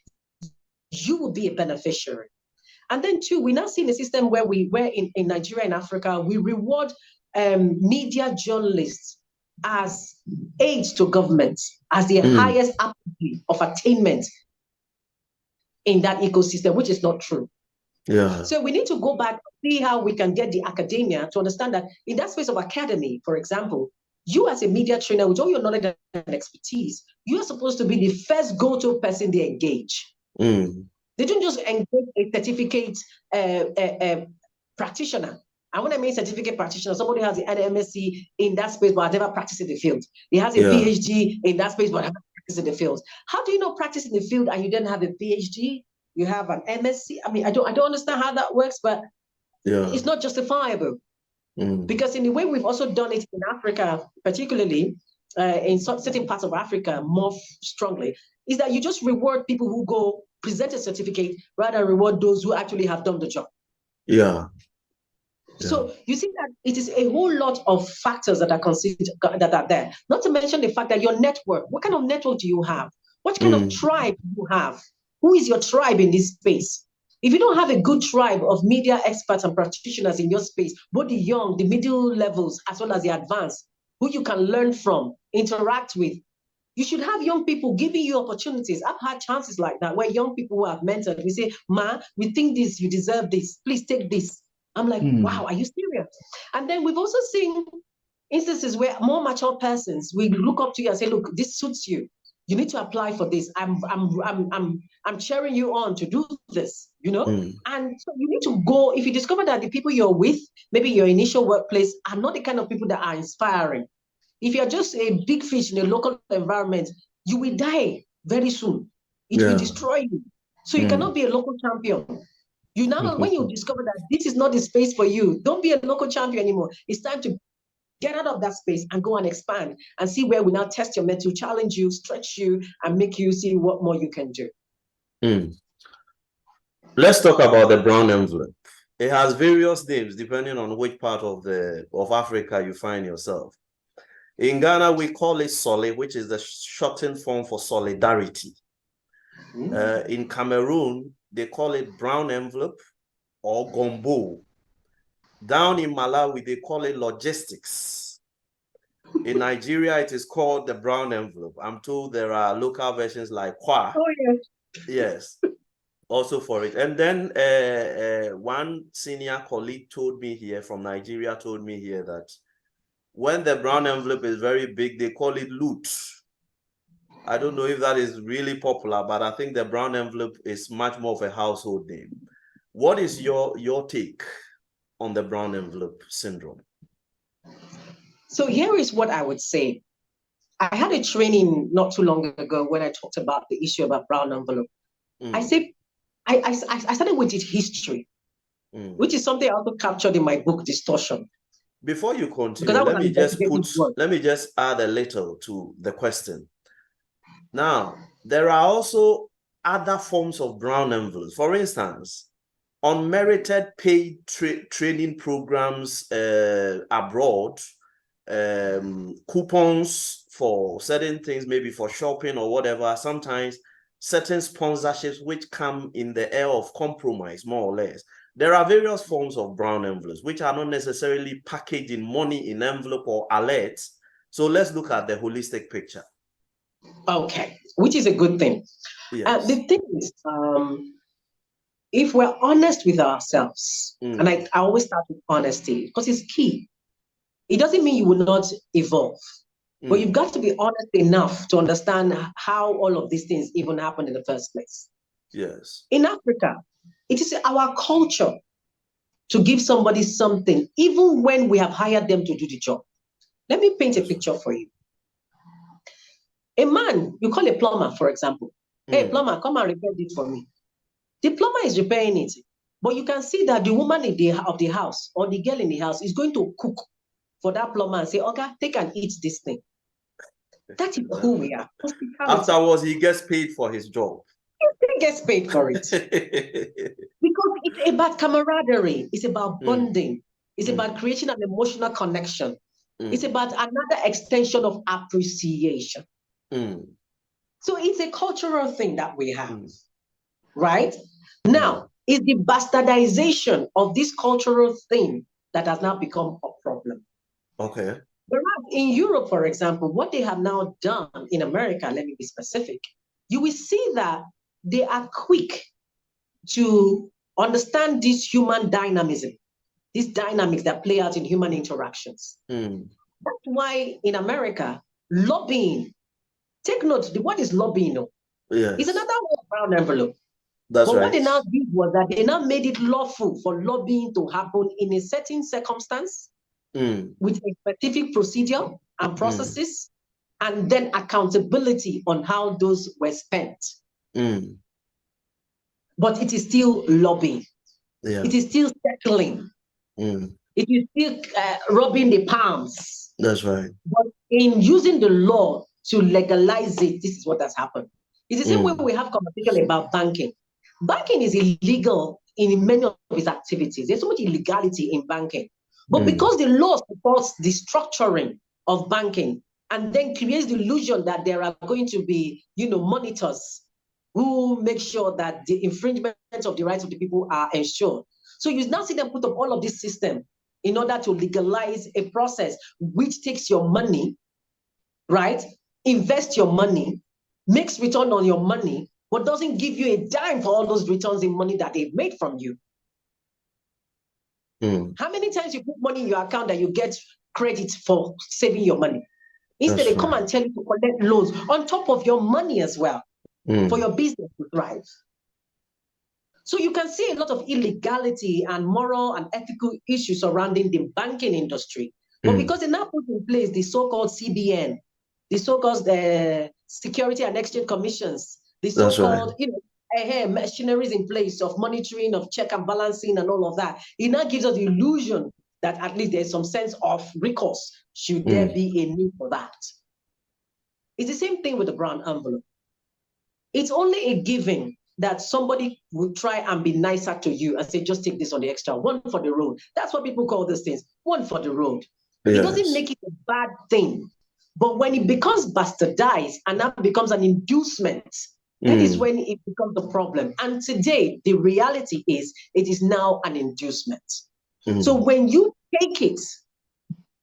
you will be a beneficiary. And then two, we now see in a system where in Nigeria and Africa, we reward media journalists as aids to government, as the highest apogee of attainment in that ecosystem, which is not true. Yeah. So we need to go back, see how we can get the academia to understand that in that space of academy, for example, you as a media trainer, with all your knowledge and expertise, you are supposed to be the first go-to person they engage. They don't just engage a certificate practitioner. And when I mean certificate practitioner, somebody has an MSc in that space but has never practiced in the field. He has a PhD in that space but has never practiced in the field. How do you know practice in the field and you don't have a PhD? You have an MSc. I mean, I don't understand how that works, but it's not justifiable. Because in the way we've also done it in Africa, particularly in certain parts of Africa more strongly, is that you just reward people who go present a certificate rather than reward those who actually have done the job. So you see that it is a whole lot of factors that are considered that are there. Not to mention the fact that your network, what kind of network do you have? What kind of tribe do you have? Who is your tribe in this space? If you don't have a good tribe of media experts and practitioners in your space, both the young, the middle levels, as well as the advanced, who you can learn from, interact with, you should have young people giving you opportunities. I've had chances like that where young people who have mentored, we say, Ma, we think this, you deserve this, please take this. I'm like, wow, are you serious? And then we've also seen instances where more mature persons, we look up to you and say, look, this suits you. You need to apply for this. I'm cheering you on to do this, you know? And so you need to go, if you discover that the people you're with, maybe your initial workplace, are not the kind of people that are inspiring. If you're just a big fish in a local environment, you will die very soon. It will destroy you. So you cannot be a local champion. You now, when you discover that this is not the space for you, don't be a local champion anymore. It's time to get out of that space and go and expand and see where we now test your mettle, challenge you, stretch you, and make you see what more you can do. Let's talk about the brown envelope. It has various names depending on which part of Africa you find yourself. In Ghana, we call it Sole, which is the shortened form for solidarity. In Cameroon, they call it brown envelope or gombo. Down in Malawi, they call it logistics. In Nigeria, it is called the brown envelope. I'm told there are local versions like kwa. Oh, yes. Yes, also for it. And then one senior colleague told me here from Nigeria, told me here that when the brown envelope is very big, they call it loot. I don't know if that is really popular, but I think the brown envelope is much more of a household name. What is your take on the brown envelope syndrome? So here is what I would say. I had a training not too long ago when I talked about the issue about brown envelope. I said, I started with its history, which is something I also captured in my book, Distortion. Before you continue, let me just add a little to the question. Now, there are also other forms of brown envelopes. For instance, unmerited paid training programs abroad, coupons for certain things, maybe for shopping or whatever, sometimes certain sponsorships which come in the air of compromise, more or less. There are various forms of brown envelopes which are not necessarily packaged in money in envelope or alerts. So let's look at the holistic picture. Okay, which is a good thing. Yes. The thing is, if we're honest with ourselves, and I always start with honesty because it's key. It doesn't mean you will not evolve, but you've got to be honest enough to understand how all of these things even happen in the first place. Yes. In Africa, it is our culture to give somebody something, even when we have hired them to do the job. Let me paint a picture for you. A man, you call a plumber, for example. Hey, plumber, come and repair it for me. The plumber is repairing it, but you can see that the woman of the house or the girl in the house is going to cook for that plumber and say, okay, take and eat this thing. That is who we are. Afterwards, he gets paid for his job. He gets paid for it. Because it's about camaraderie. It's about bonding. It's about creating an emotional connection. It's about another extension of appreciation. So it's a cultural thing that we have, right? Now, it's the bastardization of this cultural thing that has now become a problem. Okay. Whereas in Europe, for example, what they have now done in America, let me be specific, you will see that they are quick to understand this human dynamism, these dynamics that play out in human interactions. That's why in America, lobbying, take note, what is lobbying? Yes. It's another brown envelope. That's but right. What they now did was that they now made it lawful for lobbying to happen in a certain circumstance with a specific procedure and processes, and then accountability on how those were spent. But it is still lobbying. Yeah. It is still settling. It is still rubbing the palms. That's right. But in using the law to legalize it, this is what has happened. It's the same way we have conversation about banking. Banking is illegal in many of its activities. There's so much illegality in banking. But because the law supports the structuring of banking and then creates the illusion that there are going to be, monitors who make sure that the infringements of the rights of the people are ensured. So you now see them put up all of this system in order to legalize a process which takes your money, right? Invest your money, makes return on your money, but doesn't give you a dime for all those returns in money that they've made from you. How many times you put money in your account that you get credit for saving your money? Instead, they come and tell you to collect loans on top of your money as well for your business to thrive. So you can see a lot of illegality and moral and ethical issues surrounding the banking industry. But because they now put in place the so-called CBN, the so-called Security and Exchange Commissions, the so-called, machineries in place of monitoring, of check and balancing and all of that, it now gives us the illusion that at least there's some sense of recourse should there be a need for that. It's the same thing with the brown envelope. It's only a given that somebody will try and be nicer to you and say, just take this on the extra, one for the road. That's what people call these things, one for the road. Yes. It doesn't make it a bad thing. But when it becomes bastardized and that becomes an inducement, that is when it becomes a problem. And today, the reality is, it is now an inducement. So when you take it,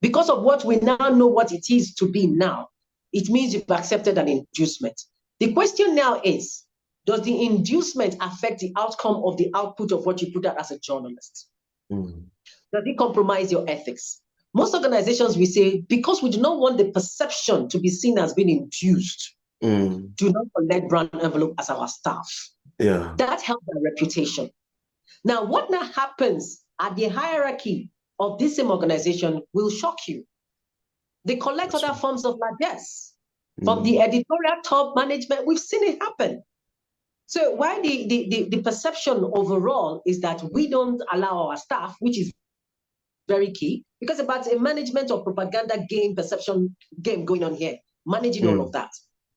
because of what we now know what it is to be now, it means you've accepted an inducement. The question now is, does the inducement affect the outcome of the output of what you put out as a journalist? Does it compromise your ethics? Most organizations, we say, because we do not want the perception to be seen as being induced, do not collect brown envelope as our staff. Yeah. That helps our reputation. Now, what now happens at the hierarchy of this same organization will shock you. They collect other forms of largesse. From the editorial top management, we've seen it happen. So why the perception overall is that we don't allow our staff, which is very key, because about a management of propaganda game, perception game going on here, managing all of that.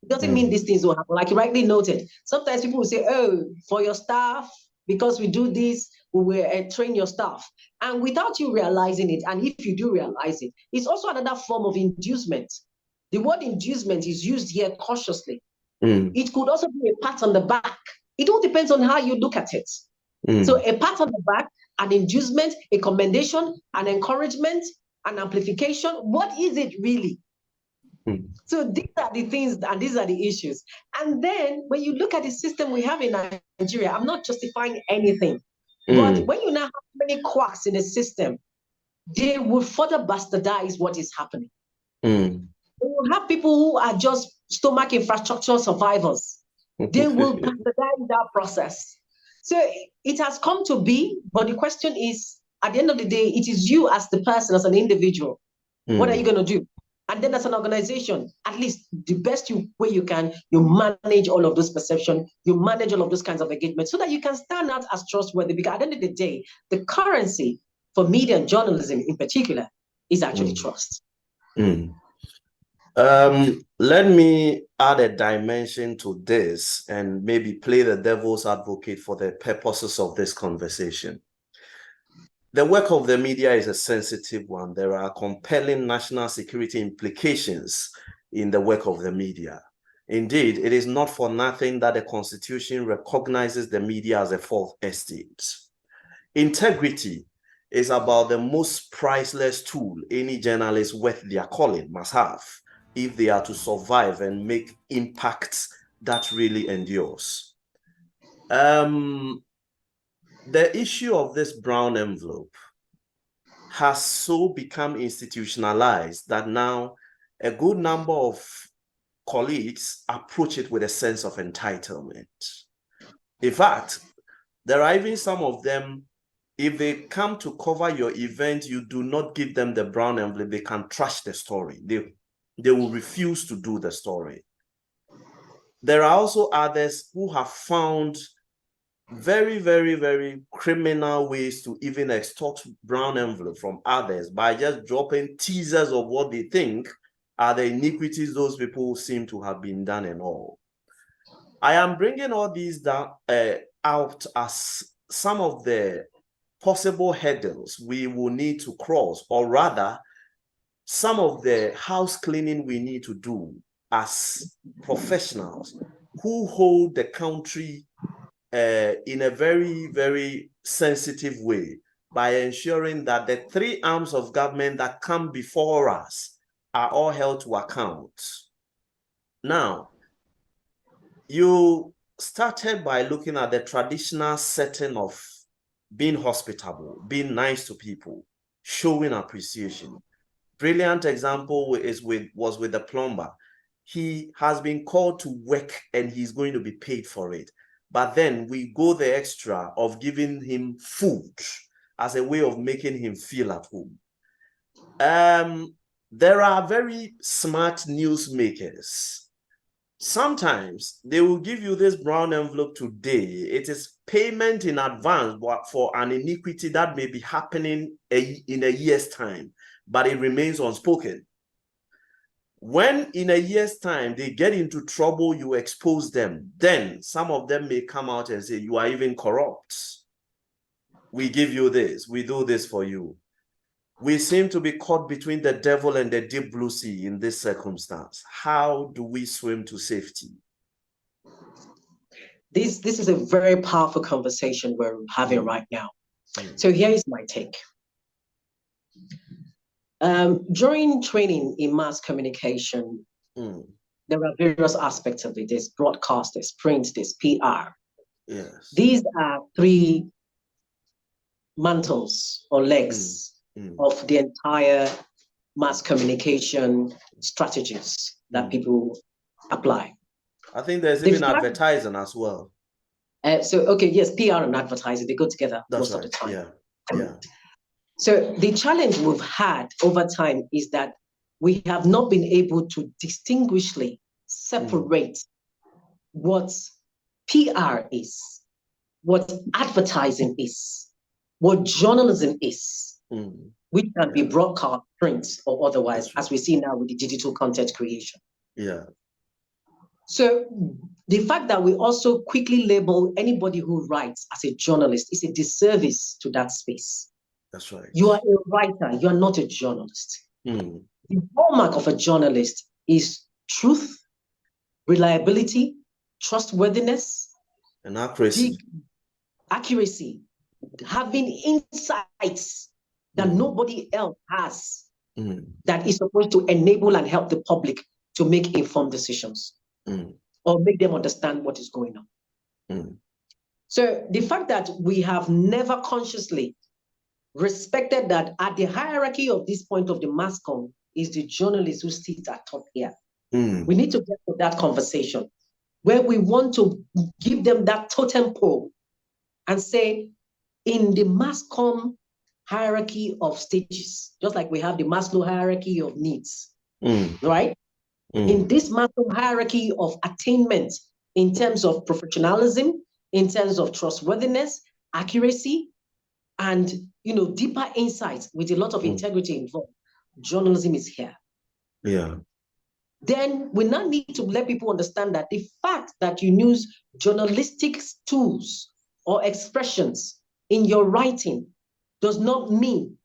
It doesn't mean these things will happen. Like you rightly noted, sometimes people will say, oh, for your staff, because we do this, we will train your staff. And without you realizing it, and if you do realize it, it's also another form of inducement. The word inducement is used here cautiously. It could also be a pat on the back. It all depends on how you look at it. So a pat on the back, an inducement, a commendation, an encouragement, an amplification. What is it really? So these are the things and these are the issues. And then when you look at the system we have in Nigeria, I'm not justifying anything. But when you now have many quacks in the system, they will further bastardize what is happening. We will have people who are just stomach infrastructure survivors. They will bastardize that process. So it has come to be, but the question is, at the end of the day, it is you as the person, as an individual. What are you going to do? And then as an organization, at least the best way you can, you manage all of those perceptions, you manage all of those kinds of engagement so that you can stand out as trustworthy. Because at the end of the day, the currency for media and journalism in particular is actually trust. Let me add a dimension to this and maybe play the devil's advocate for the purposes of this conversation. The work of the media is a sensitive one. There are compelling national security implications in the work of the media. Indeed, it is not for nothing that the Constitution recognizes the media as a fourth estate. Integrity is about the most priceless tool any journalist worth their calling must have if they are to survive and make impacts that really endures. The issue of this brown envelope has so become institutionalized that now a good number of colleagues approach it with a sense of entitlement. In fact, there are even some of them, if they come to cover your event, you do not give them the brown envelope, they can trash the story. They will refuse to do the story. There are also others who have found very, very, very criminal ways to even extort brown envelope from others by just dropping teasers of what they think are the iniquities those people seem to have been done and all. I am bringing all these down, out as some of the possible hurdles we will need to cross, or rather, some of the house cleaning we need to do as professionals who hold the country in a very, very sensitive way by ensuring that the three arms of government that come before us are all held to account. Now, you started by looking at the traditional setting of being hospitable, being nice to people, showing appreciation. Brilliant example was with the plumber. He has been called to work and he's going to be paid for it. But then we go the extra of giving him food as a way of making him feel at home. There are very smart newsmakers. Sometimes they will give you this brown envelope today. It is payment in advance for an iniquity that may be happening in a year's time, but it remains unspoken. When in a year's time they get into trouble, you expose them. Then some of them may come out and say, you are even corrupt. We give you this, we do this for you. We seem to be caught between the devil and the deep blue sea in this circumstance. How do we swim to safety? This is a very powerful conversation we're having right now. So here is my take. During training in mass communication, there are various aspects of it. There's broadcast, there's print, there's PR. Yes. These are three mantles or legs of the entire mass communication strategies that people apply. I think there's even advertising as well. Okay, yes, PR and advertising, they go together most of the time. Yeah. So the challenge we've had over time is that we have not been able to distinguishly separate what PR is, what advertising is, what journalism is, which can be broadcast, print, or otherwise, as we see now with the digital content creation. Yeah. So the fact that we also quickly label anybody who writes as a journalist is a disservice to that space. That's right. You are a writer, you are not a journalist. The hallmark of a journalist is truth, reliability, trustworthiness, and accuracy. Having insights that nobody else has that is supposed to enable and help the public to make informed decisions or make them understand what is going on. So the fact that we have never consciously respected that at the hierarchy of this point of the mass com is the journalist who sits at top here. We need to get to that conversation where we want to give them that totem pole and say, in the mass com hierarchy of stages, just like we have the Maslow hierarchy of needs, right? In this mass com hierarchy of attainment, in terms of professionalism, in terms of trustworthiness, accuracy, and deeper insights with a lot of integrity involved, journalism is here. Yeah. Then we now need to let people understand that the fact that you use journalistic tools or expressions in your writing does not mean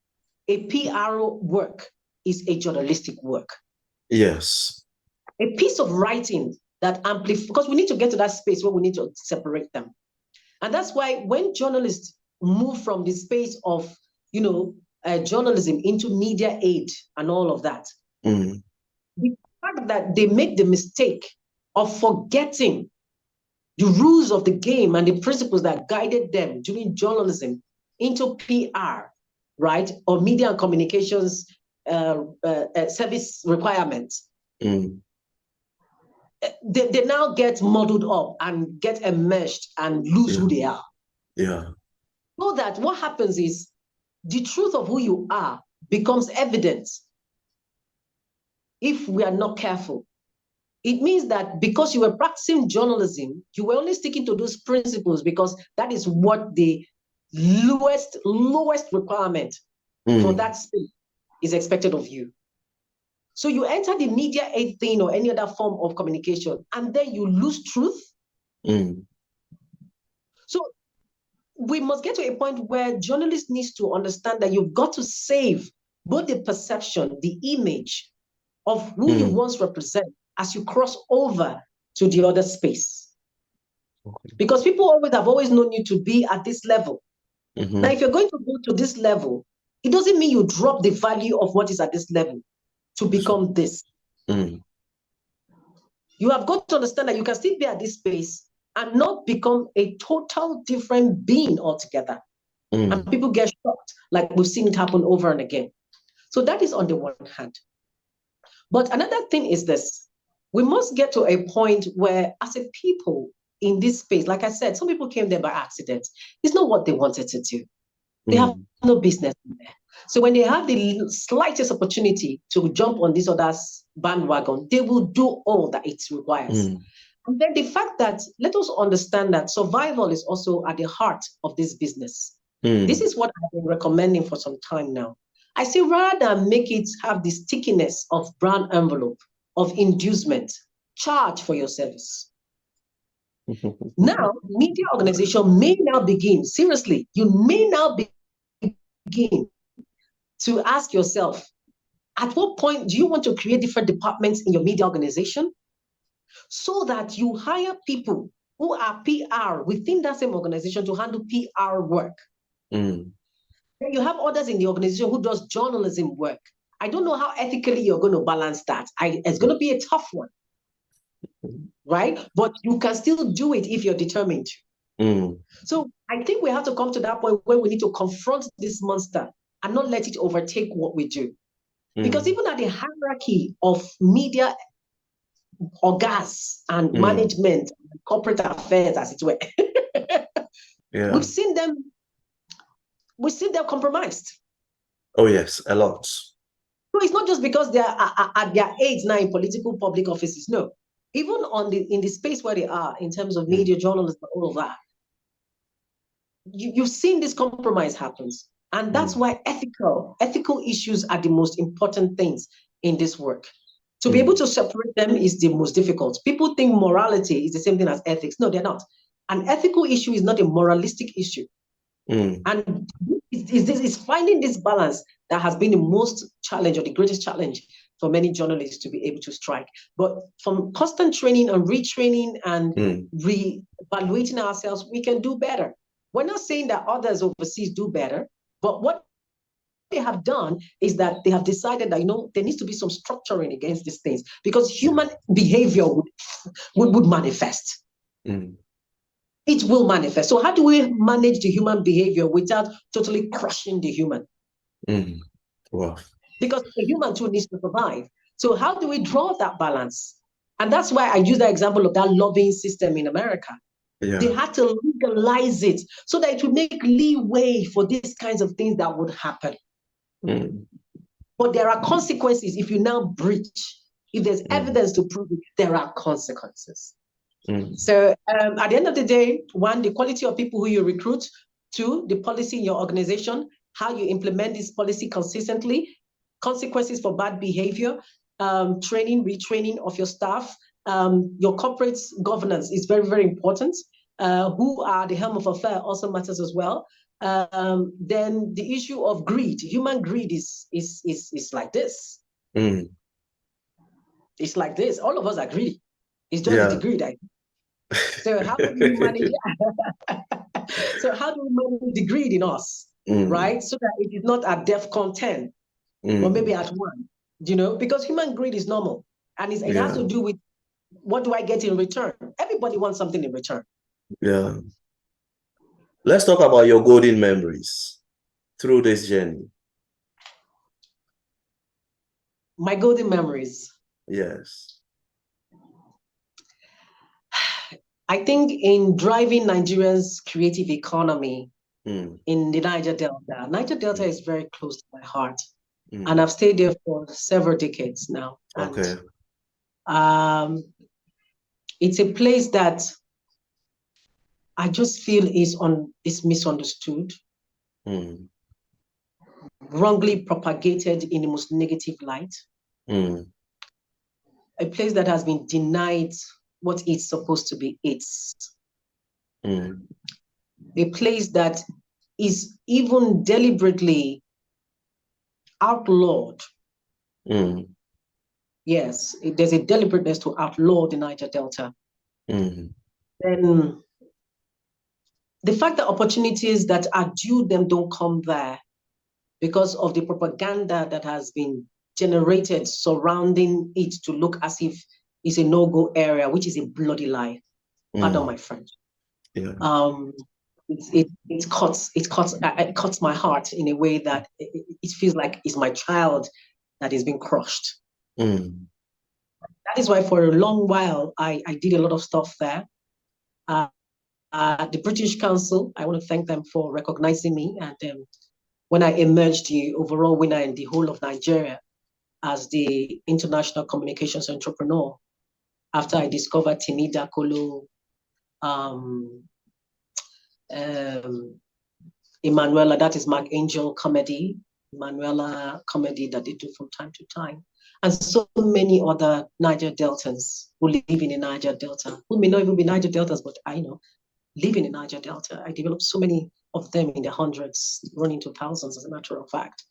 a PR work is a journalistic work. Yes. A piece of writing that amplifies, because we need to get to that space where we need to separate them. And that's why when journalists move from the space of, journalism into media aid and all of that, the fact that they make the mistake of forgetting the rules of the game and the principles that guided them during journalism into PR, right, or media and communications service requirements, they now get muddled up and get enmeshed and lose who they are. Yeah. So that what happens is the truth of who you are becomes evident if we are not careful. It means that because you were practicing journalism, you were only sticking to those principles because that is what the lowest requirement for that space is expected of you. So you enter the media aid thing or any other form of communication, and then you lose truth. So we must get to a point where journalists need to understand that you've got to save both the perception, the image of who you once represent as you cross over to the other space. Because people have always known you to be at this level. Now, if you're going to go to this level, it doesn't mean you drop the value of what is at this level to become this. You have got to understand that you can still be at this space and not become a total different being altogether. And people get shocked, like we've seen it happen over and again. So that is on the one hand. But another thing is this. We must get to a point where, as a people in this space, like I said, some people came there by accident. It's not what they wanted to do. They have no business in there. So when they have the slightest opportunity to jump on this other bandwagon, they will do all that it requires. And then the fact that, let us understand that survival is also at the heart of this business. This is what I've been recommending for some time now. I say, rather than make it have the stickiness of brown envelope, of inducement, charge for your service. Now, media organization may now begin, seriously, you may now begin to ask yourself, at what point do you want to create different departments in your media organization so that you hire people who are PR within that same organization to handle PR work? Then you have others in the organization who does journalism work. I don't know how ethically you're going to balance that. It's going to be a tough one, right? But you can still do it if you're determined to. So I think we have to come to that point where we need to confront this monster and not let it overtake what we do. Because even at the hierarchy of media orgas and management, corporate affairs, as it were, we've seen them compromised. Oh, yes, a lot. So it's not just because they are at their age now in political public offices. No, even in the space where they are in terms of media, journalism, all of that, you've seen this compromise happens. And that's why ethical issues are the most important things in this work. To be able to separate them is the most difficult. People think morality is the same thing as ethics. No, they're not. An ethical issue is not a moralistic issue. And it's finding this balance that has been the most challenge, or the greatest challenge for many journalists to be able to strike. But from constant training and retraining and re-evaluating ourselves, we can do better. We're not saying that others overseas do better, but what they have done is that they have decided that, there needs to be some structuring against these things, because human behavior would manifest. It will manifest. So how do we manage the human behavior without totally crushing the human? Wow. Because the human too needs to survive. So how do we draw that balance? And that's why I use the example of that lobbying system in America. They had to legalize it so that it would make leeway for these kinds of things that would happen. But there are consequences if you now breach. If there's evidence to prove it, there are consequences. So at the end of the day, one, the quality of people who you recruit; two, the policy in your organization, how you implement this policy consistently, consequences for bad behavior, training, retraining of your staff, your corporate governance is very, very important. Who are the helm of affair also matters as well. Then the issue of greed, human greed is like this. It's like this. All of us are greedy. It's just the greed. So how do we manage? So how do we manage the greed in us, right? So that it is not at DEFCON 10, or maybe at 1, because human greed is normal, and it has to do with, what do I get in return? Everybody wants something in return. Yeah. Let's talk about your golden memories through this journey. My golden memories. Yes. I think in driving Nigeria's creative economy in the Niger Delta. Niger Delta is very close to my heart. And I've stayed there for several decades now. Okay. And, it's a place that I just feel is misunderstood, wrongly propagated in the most negative light. A place that has been denied what it's supposed to be its. A place that is even deliberately outlawed. Yes, there's a deliberateness to outlaw the Niger Delta. Then the fact that opportunities that are due them don't come there because of the propaganda that has been generated surrounding it to look as if it's a no-go area, which is a bloody lie. Pardon my French. it cuts my heart in a way that it feels like it's my child that is being crushed. That is why for a long while I did a lot of stuff there. The British Council, I want to thank them for recognizing me, and when I emerged the overall winner in the whole of Nigeria as the international communications entrepreneur, after I discovered Timida Kolo, Emanuela, that is Mark Angel comedy, Emanuela comedy that they do from time to time, and so many other Niger Deltans who live in the Niger Delta, who may not even be Niger Deltas, but I know, living in Niger Delta. I developed so many of them in the hundreds, running to thousands, as a matter of fact.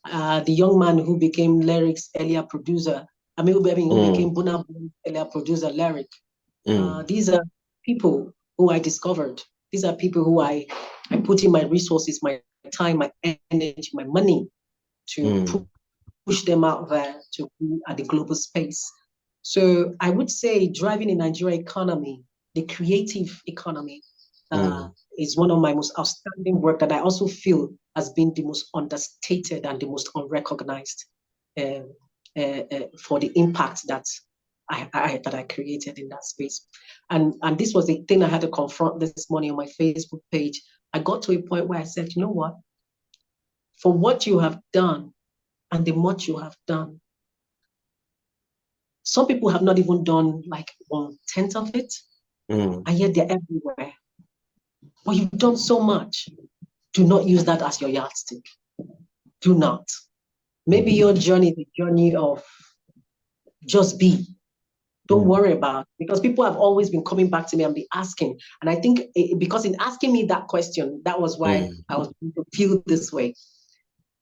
The young man who became Lyric's earlier producer, who became Buna's earlier producer, Lyric. These are people who I discovered. These are people who I put in my resources, my time, my energy, my money to push them out there to be at the global space. So I would say driving the Nigeria economy, the creative economy, is one of my most outstanding work that I also feel has been the most understated and the most unrecognized for the impact that I created in that space. And this was the thing I had to confront this morning on my Facebook page. I got to a point where I said, you know what? For what you have done and the much you have done, some people have not even done like 1/10 of it, and yet they're everywhere. But you've done so much. Do not use that as your yardstick. Do not. Maybe your journey is a journey of just be. Don't worry about it, because people have always been coming back to me and be asking. And I think because in asking me that question, that was why I was able to feel this way.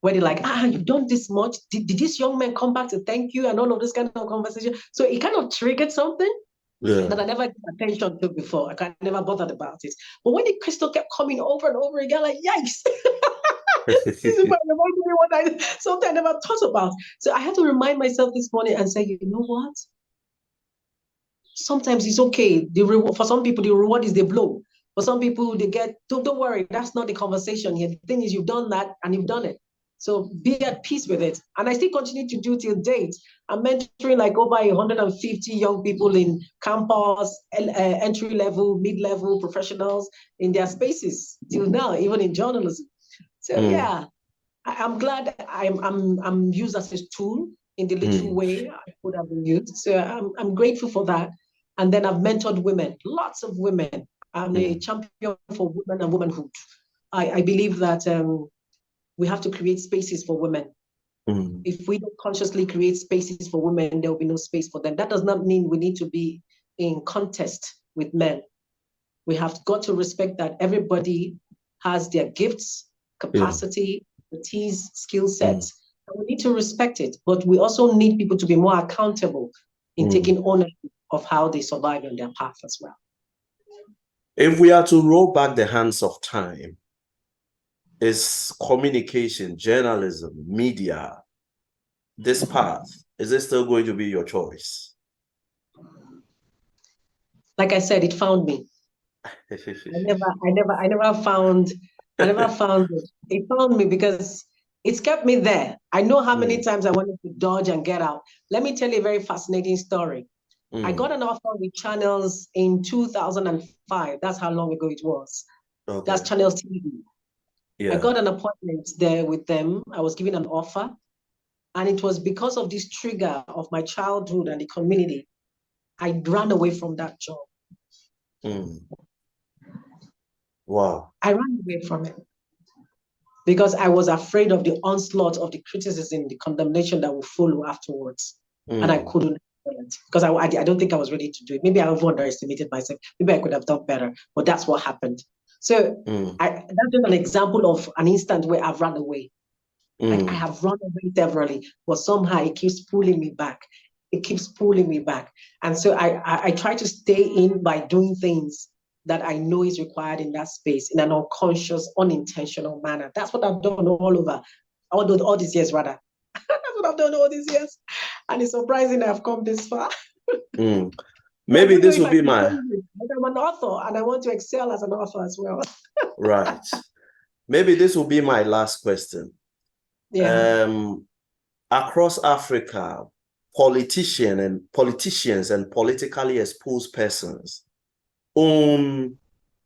Where they're like, you've done this much. Did this young man come back to thank you and all of this kind of conversation? So it kind of triggered something that I never paid attention to before. I never bothered about it. But when the crystal kept coming over and over again, like, yikes. This is what something I never thought about. So I had to remind myself this morning and say, you know what? Sometimes it's okay. For some people, the reward is the blow. For some people, they get, don't worry, that's not the conversation here. The thing is, you've done that and you've done it. So be at peace with it. And I still continue to do till date. I'm mentoring like over 150 young people in campus, entry level, mid-level professionals in their spaces till now, even in journalism. So yeah, I'm glad I'm used as a tool in the little way I could have been used. So I'm grateful for that. And then I've mentored women, lots of women. I'm a champion for women and womanhood. I believe that we have to create spaces for women. If we don't consciously create spaces for women, there will be no space for them. That does not mean we need to be in contest with men. We have got to respect that everybody has their gifts, capacity, expertise, skill sets. And we need to respect it, but we also need people to be more accountable in taking ownership of how they survive on their path as well. If we are to roll back the hands of time, is communication, journalism, media, this path, is it still going to be your choice? Like I said, it found me. I never found it. It found me because it's kept me there. I know how many times I wanted to dodge and get out. Let me tell you a very fascinating story. I got an offer with Channels in 2005. That's how long ago it was. Okay. That's Channels TV. Yeah. I got an appointment there with them. I was given an offer. And it was because of this trigger of my childhood and the community. I ran away from that job. Wow. I ran away from it because I was afraid of the onslaught of the criticism, the condemnation that would follow afterwards. And I couldn't because I don't think I was ready to do it. Maybe I underestimated myself. Maybe I could have done better, but that's what happened. So that's just an example of an instant where I've run away. Like I have run away severally, but somehow it keeps pulling me back. It keeps pulling me back. And so I try to stay in by doing things that I know is required in that space in an unconscious, unintentional manner. That's what I've done all these years, rather. That's what I've done all these years. And it's surprising I've come this far. So I Maybe don't know this if will I be can my tell you, but I'm an author and I want to excel as an author as well. right. Maybe this will be my last question. Yeah. Across Africa, politicians and politically exposed persons own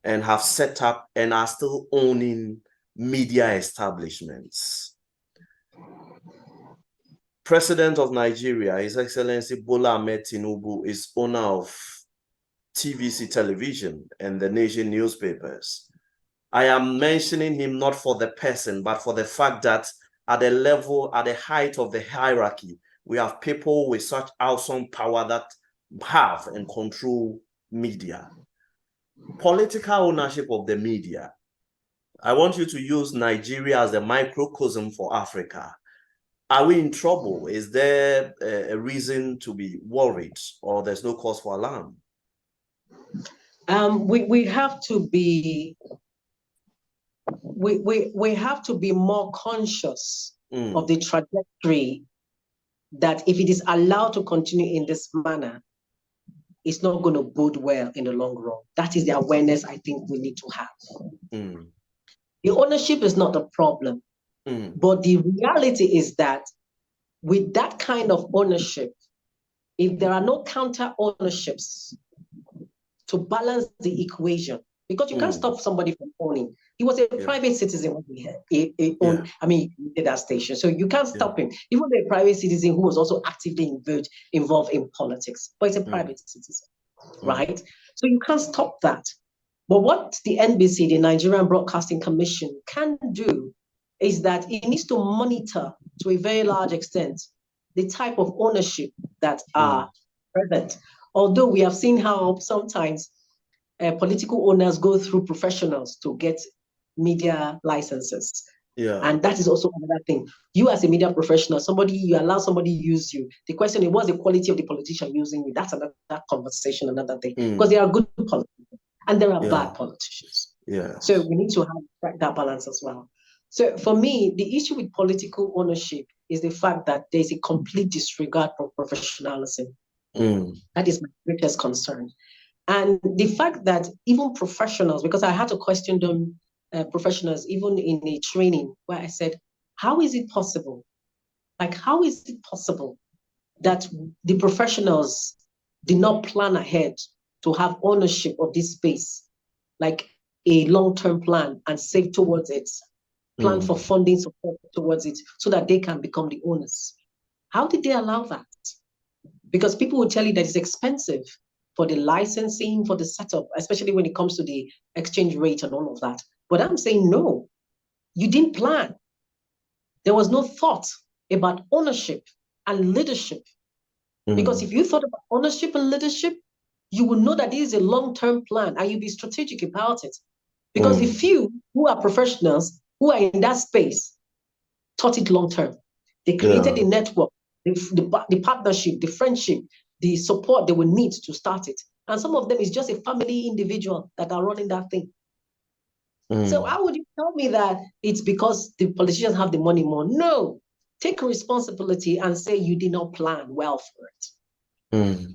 and have set up and are still owning media establishments. President of Nigeria, His Excellency Bola Ahmed Tinubu, is owner of TVC television and the nation newspapers. I am mentioning him not for the person, but for the fact that at the level, at the height of the hierarchy, we have people with such awesome power that have and control media. Political ownership of the media. I want you to use Nigeria as a microcosm for Africa. Are we in trouble? Is there a reason to be worried, or there's no cause for alarm? We have to be we have to be more conscious of the trajectory that if it is allowed to continue in this manner, it's not going to bode well in the long run. That is the awareness I think we need to have. The ownership is not the problem, but the reality is that with that kind of ownership, if there are no counter ownerships to balance the equation, because you can't stop somebody from owning. He was a private citizen when he owned, he did that station. So you can't stop him. Even a private citizen who was also actively involved in politics, but it's a private citizen, right? So you can't stop that. But what the NBC, the Nigerian Broadcasting Commission, can do is that it needs to monitor to a very large extent the type of ownership that are present. Although we have seen how sometimes political owners go through professionals to get media licenses. And that is also another thing. You as a media professional, you allow somebody to use you. The question is, what's the quality of the politician using you? That's another conversation, another thing. Because there are good politicians and there are bad politicians. So we need to have that balance as well. So for me, the issue with political ownership is the fact that there's a complete disregard for professionalism. That is my greatest concern. And the fact that even professionals, because I had to question them, professionals, even in a training where I said, how is it possible? Like, how is it possible that the professionals did not plan ahead to have ownership of this space, like a long-term plan, and save towards it, plan for funding support towards it, so that they can become the owners? How did they allow that? Because people will tell you that it's expensive for the licensing, for the setup, especially when it comes to the exchange rate and all of that. But I'm saying, no, you didn't plan. There was no thought about ownership and leadership. Because if you thought about ownership and leadership, you would know that this is a long-term plan and you'll be strategic about it. Because the few who are professionals, who are in that space, thought it long-term. They created the network, the partnership, the friendship, the support they will need to start it. And some of them is just a family individual that are running that thing. So how would you tell me that it's because the politicians have the money more? No. Take responsibility and say you did not plan well for it.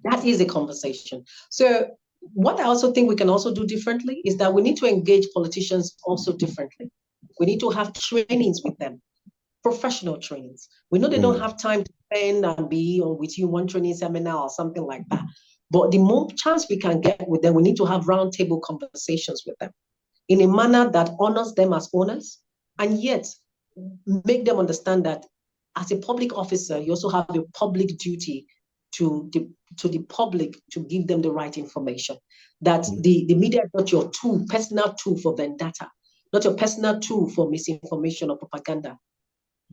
That is a conversation. So what I also think we can also do differently is that we need to engage politicians also differently. We need to have trainings with them, professional trainings. We know they don't have time to spend and be on with you one training seminar or something like that. But the more chance we can get with them, we need to have roundtable conversations with them in a manner that honors them as owners, and yet make them understand that as a public officer, you also have a public duty to the public to give them the right information. That the media is not your tool, personal tool for vendetta, not your personal tool for misinformation or propaganda,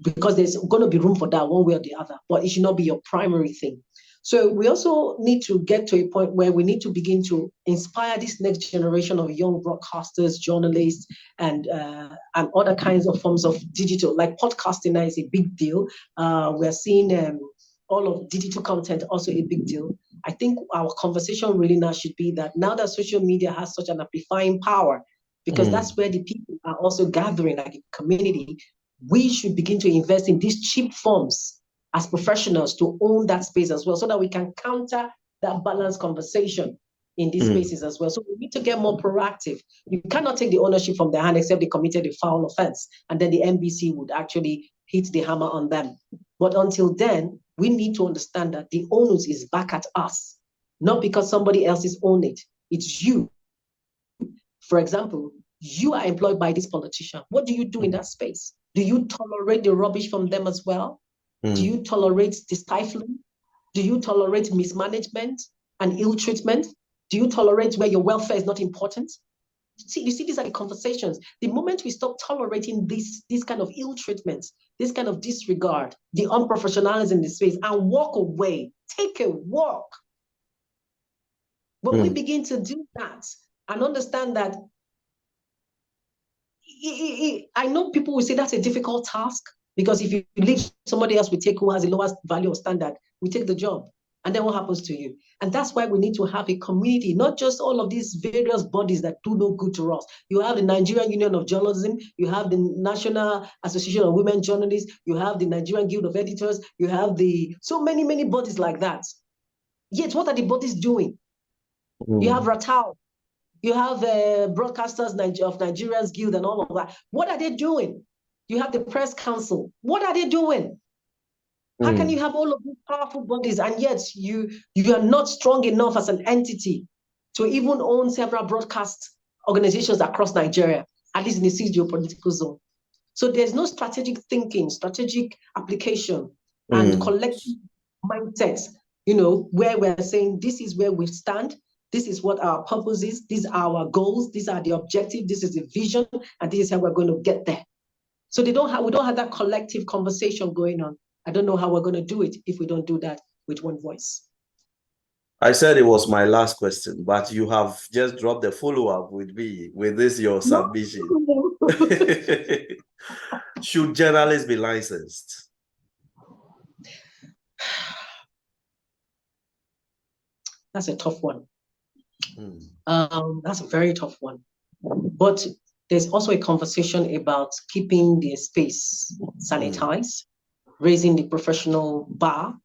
because there's going to be room for that one way or the other, but it should not be your primary thing. So we also need to get to a point where we need to begin to inspire this next generation of young broadcasters, journalists, and other kinds of forms of digital, like podcasting now is a big deal. We're seeing all of digital content also a big deal. I think our conversation really now should be that now that social media has such an amplifying power, because that's where the people are also gathering like a community, we should begin to invest in these cheap forms as professionals to own that space as well, so that we can counter that balanced conversation in these spaces as well. So we need to get more proactive. You cannot take the ownership from their hand except they committed a foul offense, and then the NBC would actually hit the hammer on them. But until then, we need to understand that the onus is back at us, not because somebody else is on it. It's you. For example, you are employed by this politician. What do you do in that space? Do you tolerate the rubbish from them as well? Do you tolerate the stifling? Do you tolerate mismanagement and ill treatment? Do you tolerate where your welfare is not important? You see, these are the conversations. The moment we stop tolerating this kind of ill treatment, this kind of disregard, the unprofessionalism in the space, and walk away, take a walk. When we begin to do that and understand that, I know people will say that's a difficult task, because if you leave somebody else, we take who has the lowest value or standard, we take the job. And then what happens to you? And that's why we need to have a community, not just all of these various bodies that do no good to us. You have the Nigerian Union of Journalism, you have the National Association of Women Journalists, you have the Nigerian Guild of Editors, you have so many bodies like that. Yet, what are the bodies doing? You have Ratal, you have Broadcasters of Nigerians Guild and all of that. What are they doing? You have the Press Council. What are they doing? How can you have all of these powerful bodies and yet you are not strong enough as an entity to even own several broadcast organizations across Nigeria, at least in the geopolitical zone? So there's no strategic thinking, strategic application, and collective mindset, where we're saying this is where we stand, this is what our purpose is, these are our goals, these are the objectives, this is the vision, and this is how we're going to get there. So we don't have that collective conversation going on. I don't know how we're going to do it if we don't do that with one voice. I said it was my last question, but you have just dropped the follow-up with me with this, your submission. Should journalists be licensed? That's a tough one. That's a very tough one. But there's also a conversation about keeping the space sanitized, raising the professional bar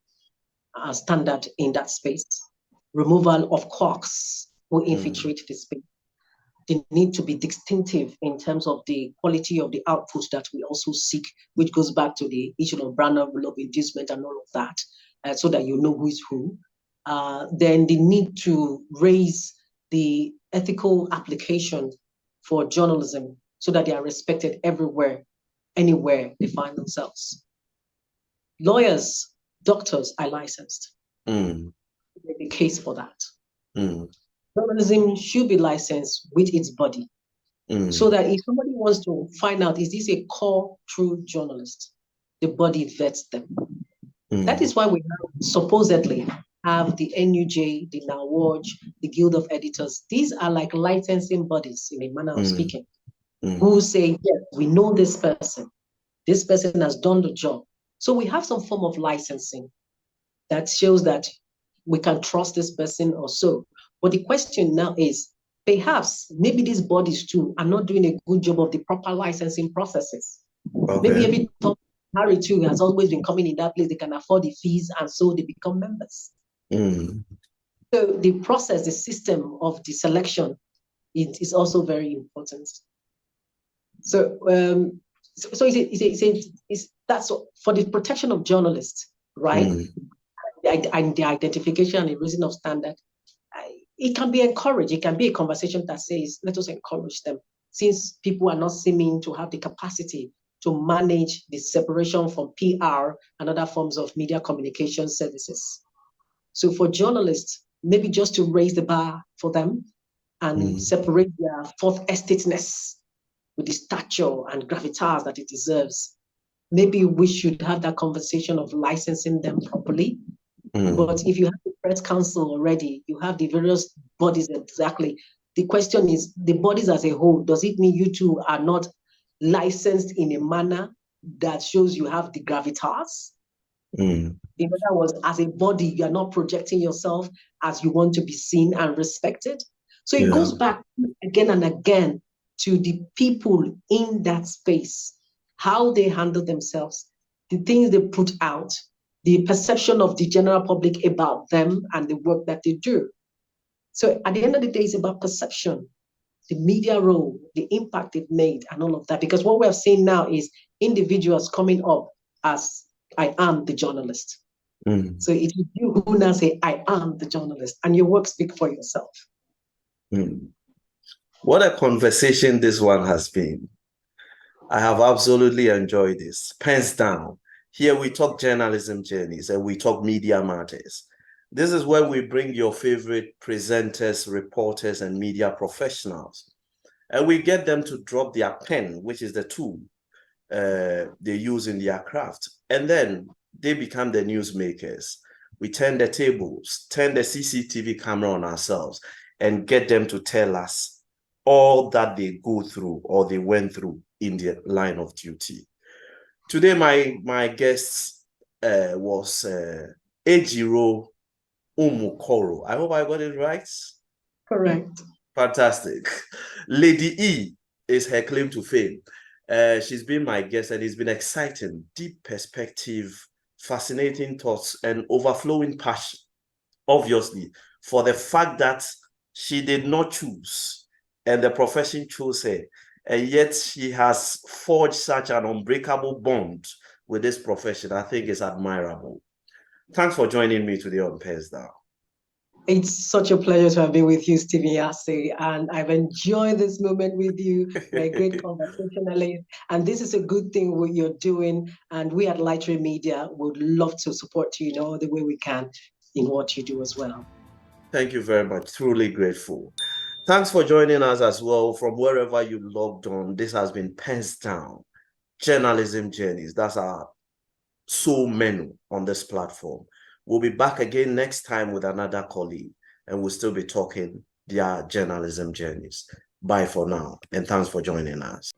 standard in that space, removal of quacks who infiltrate the space. They need to be distinctive in terms of the quality of the output that we also seek, which goes back to the issue of brand envelope inducement and all of that, so that you know who is who. Then they need to raise the ethical application for journalism so that they are respected everywhere, anywhere they find themselves. Lawyers, doctors are licensed. There's a case for that. Journalism should be licensed with its body, so that if somebody wants to find out, is this a core true journalist, the body vets them. That is why we supposedly have the NUJ, the NAWOJ, the Guild of Editors. These are like licensing bodies, in a manner of speaking, who say, yes, we know this person. This person has done the job. So we have some form of licensing that shows that we can trust this person or so. But the question now is, perhaps, maybe these bodies too are not doing a good job of the proper licensing processes. Okay. Maybe every time Harry too has always been coming in that place, they can afford the fees and so they become members. So the process, the system of the selection is also very important. So that's for the protection of journalists, right? And the identification and the raising of standard. It can be encouraged. It can be a conversation that says, let us encourage them, since people are not seeming to have the capacity to manage the separation from PR and other forms of media communication services. So for journalists, maybe just to raise the bar for them and separate their fourth estateness with the stature and gravitas that it deserves. Maybe we should have that conversation of licensing them properly. But if you have the Press Council already, you have the various bodies exactly. The question is, the bodies as a whole, does it mean you two are not licensed in a manner that shows you have the gravitas? In other words, as a body, you're not projecting yourself as you want to be seen and respected. So it goes back again and again to the people in that space, how they handle themselves, the things they put out, the perception of the general public about them and the work that they do. So at the end of the day, it's about perception, the media role, the impact it made, and all of that. Because what we are seeing now is individuals coming up as I am the journalist. Mm. So it is you who now say, I am the journalist, and your work speak for yourself. Mm. What a conversation this one has been. I have absolutely enjoyed this. Pens down. Here we talk journalism journeys and we talk media matters. This is where we bring your favorite presenters, reporters, and media professionals. And we get them to drop their pen, which is the tool they use in their craft. And then they become the newsmakers. We turn the tables, turn the CCTV camera on ourselves, and get them to tell us all that they go through or they went through in their line of duty. Today, my guest was Ejiro Umukoro. I hope I got it right. Correct. Fantastic. Lady E is her claim to fame. She's been my guest and it's been exciting, deep perspective, fascinating thoughts, and overflowing passion, obviously, for the fact that she did not choose and the profession chose her. And yet she has forged such an unbreakable bond with this profession. I think it's admirable. Thanks for joining me today on PENSDOWN. It's such a pleasure to have been with you, Stephen Yase, and I've enjoyed this moment with you. You're a great conversationalist, and this is a good thing what you're doing. And we at Light Ray Media would love to support you in all the way we can in what you do as well. Thank you very much. Truly grateful. Thanks for joining us as well from wherever you logged on. This has been PENSDOWN, Journalism Journeys. That's our sole menu on this platform. We'll be back again next time with another colleague, and we'll still be talking their journalism journeys. Bye for now, and thanks for joining us.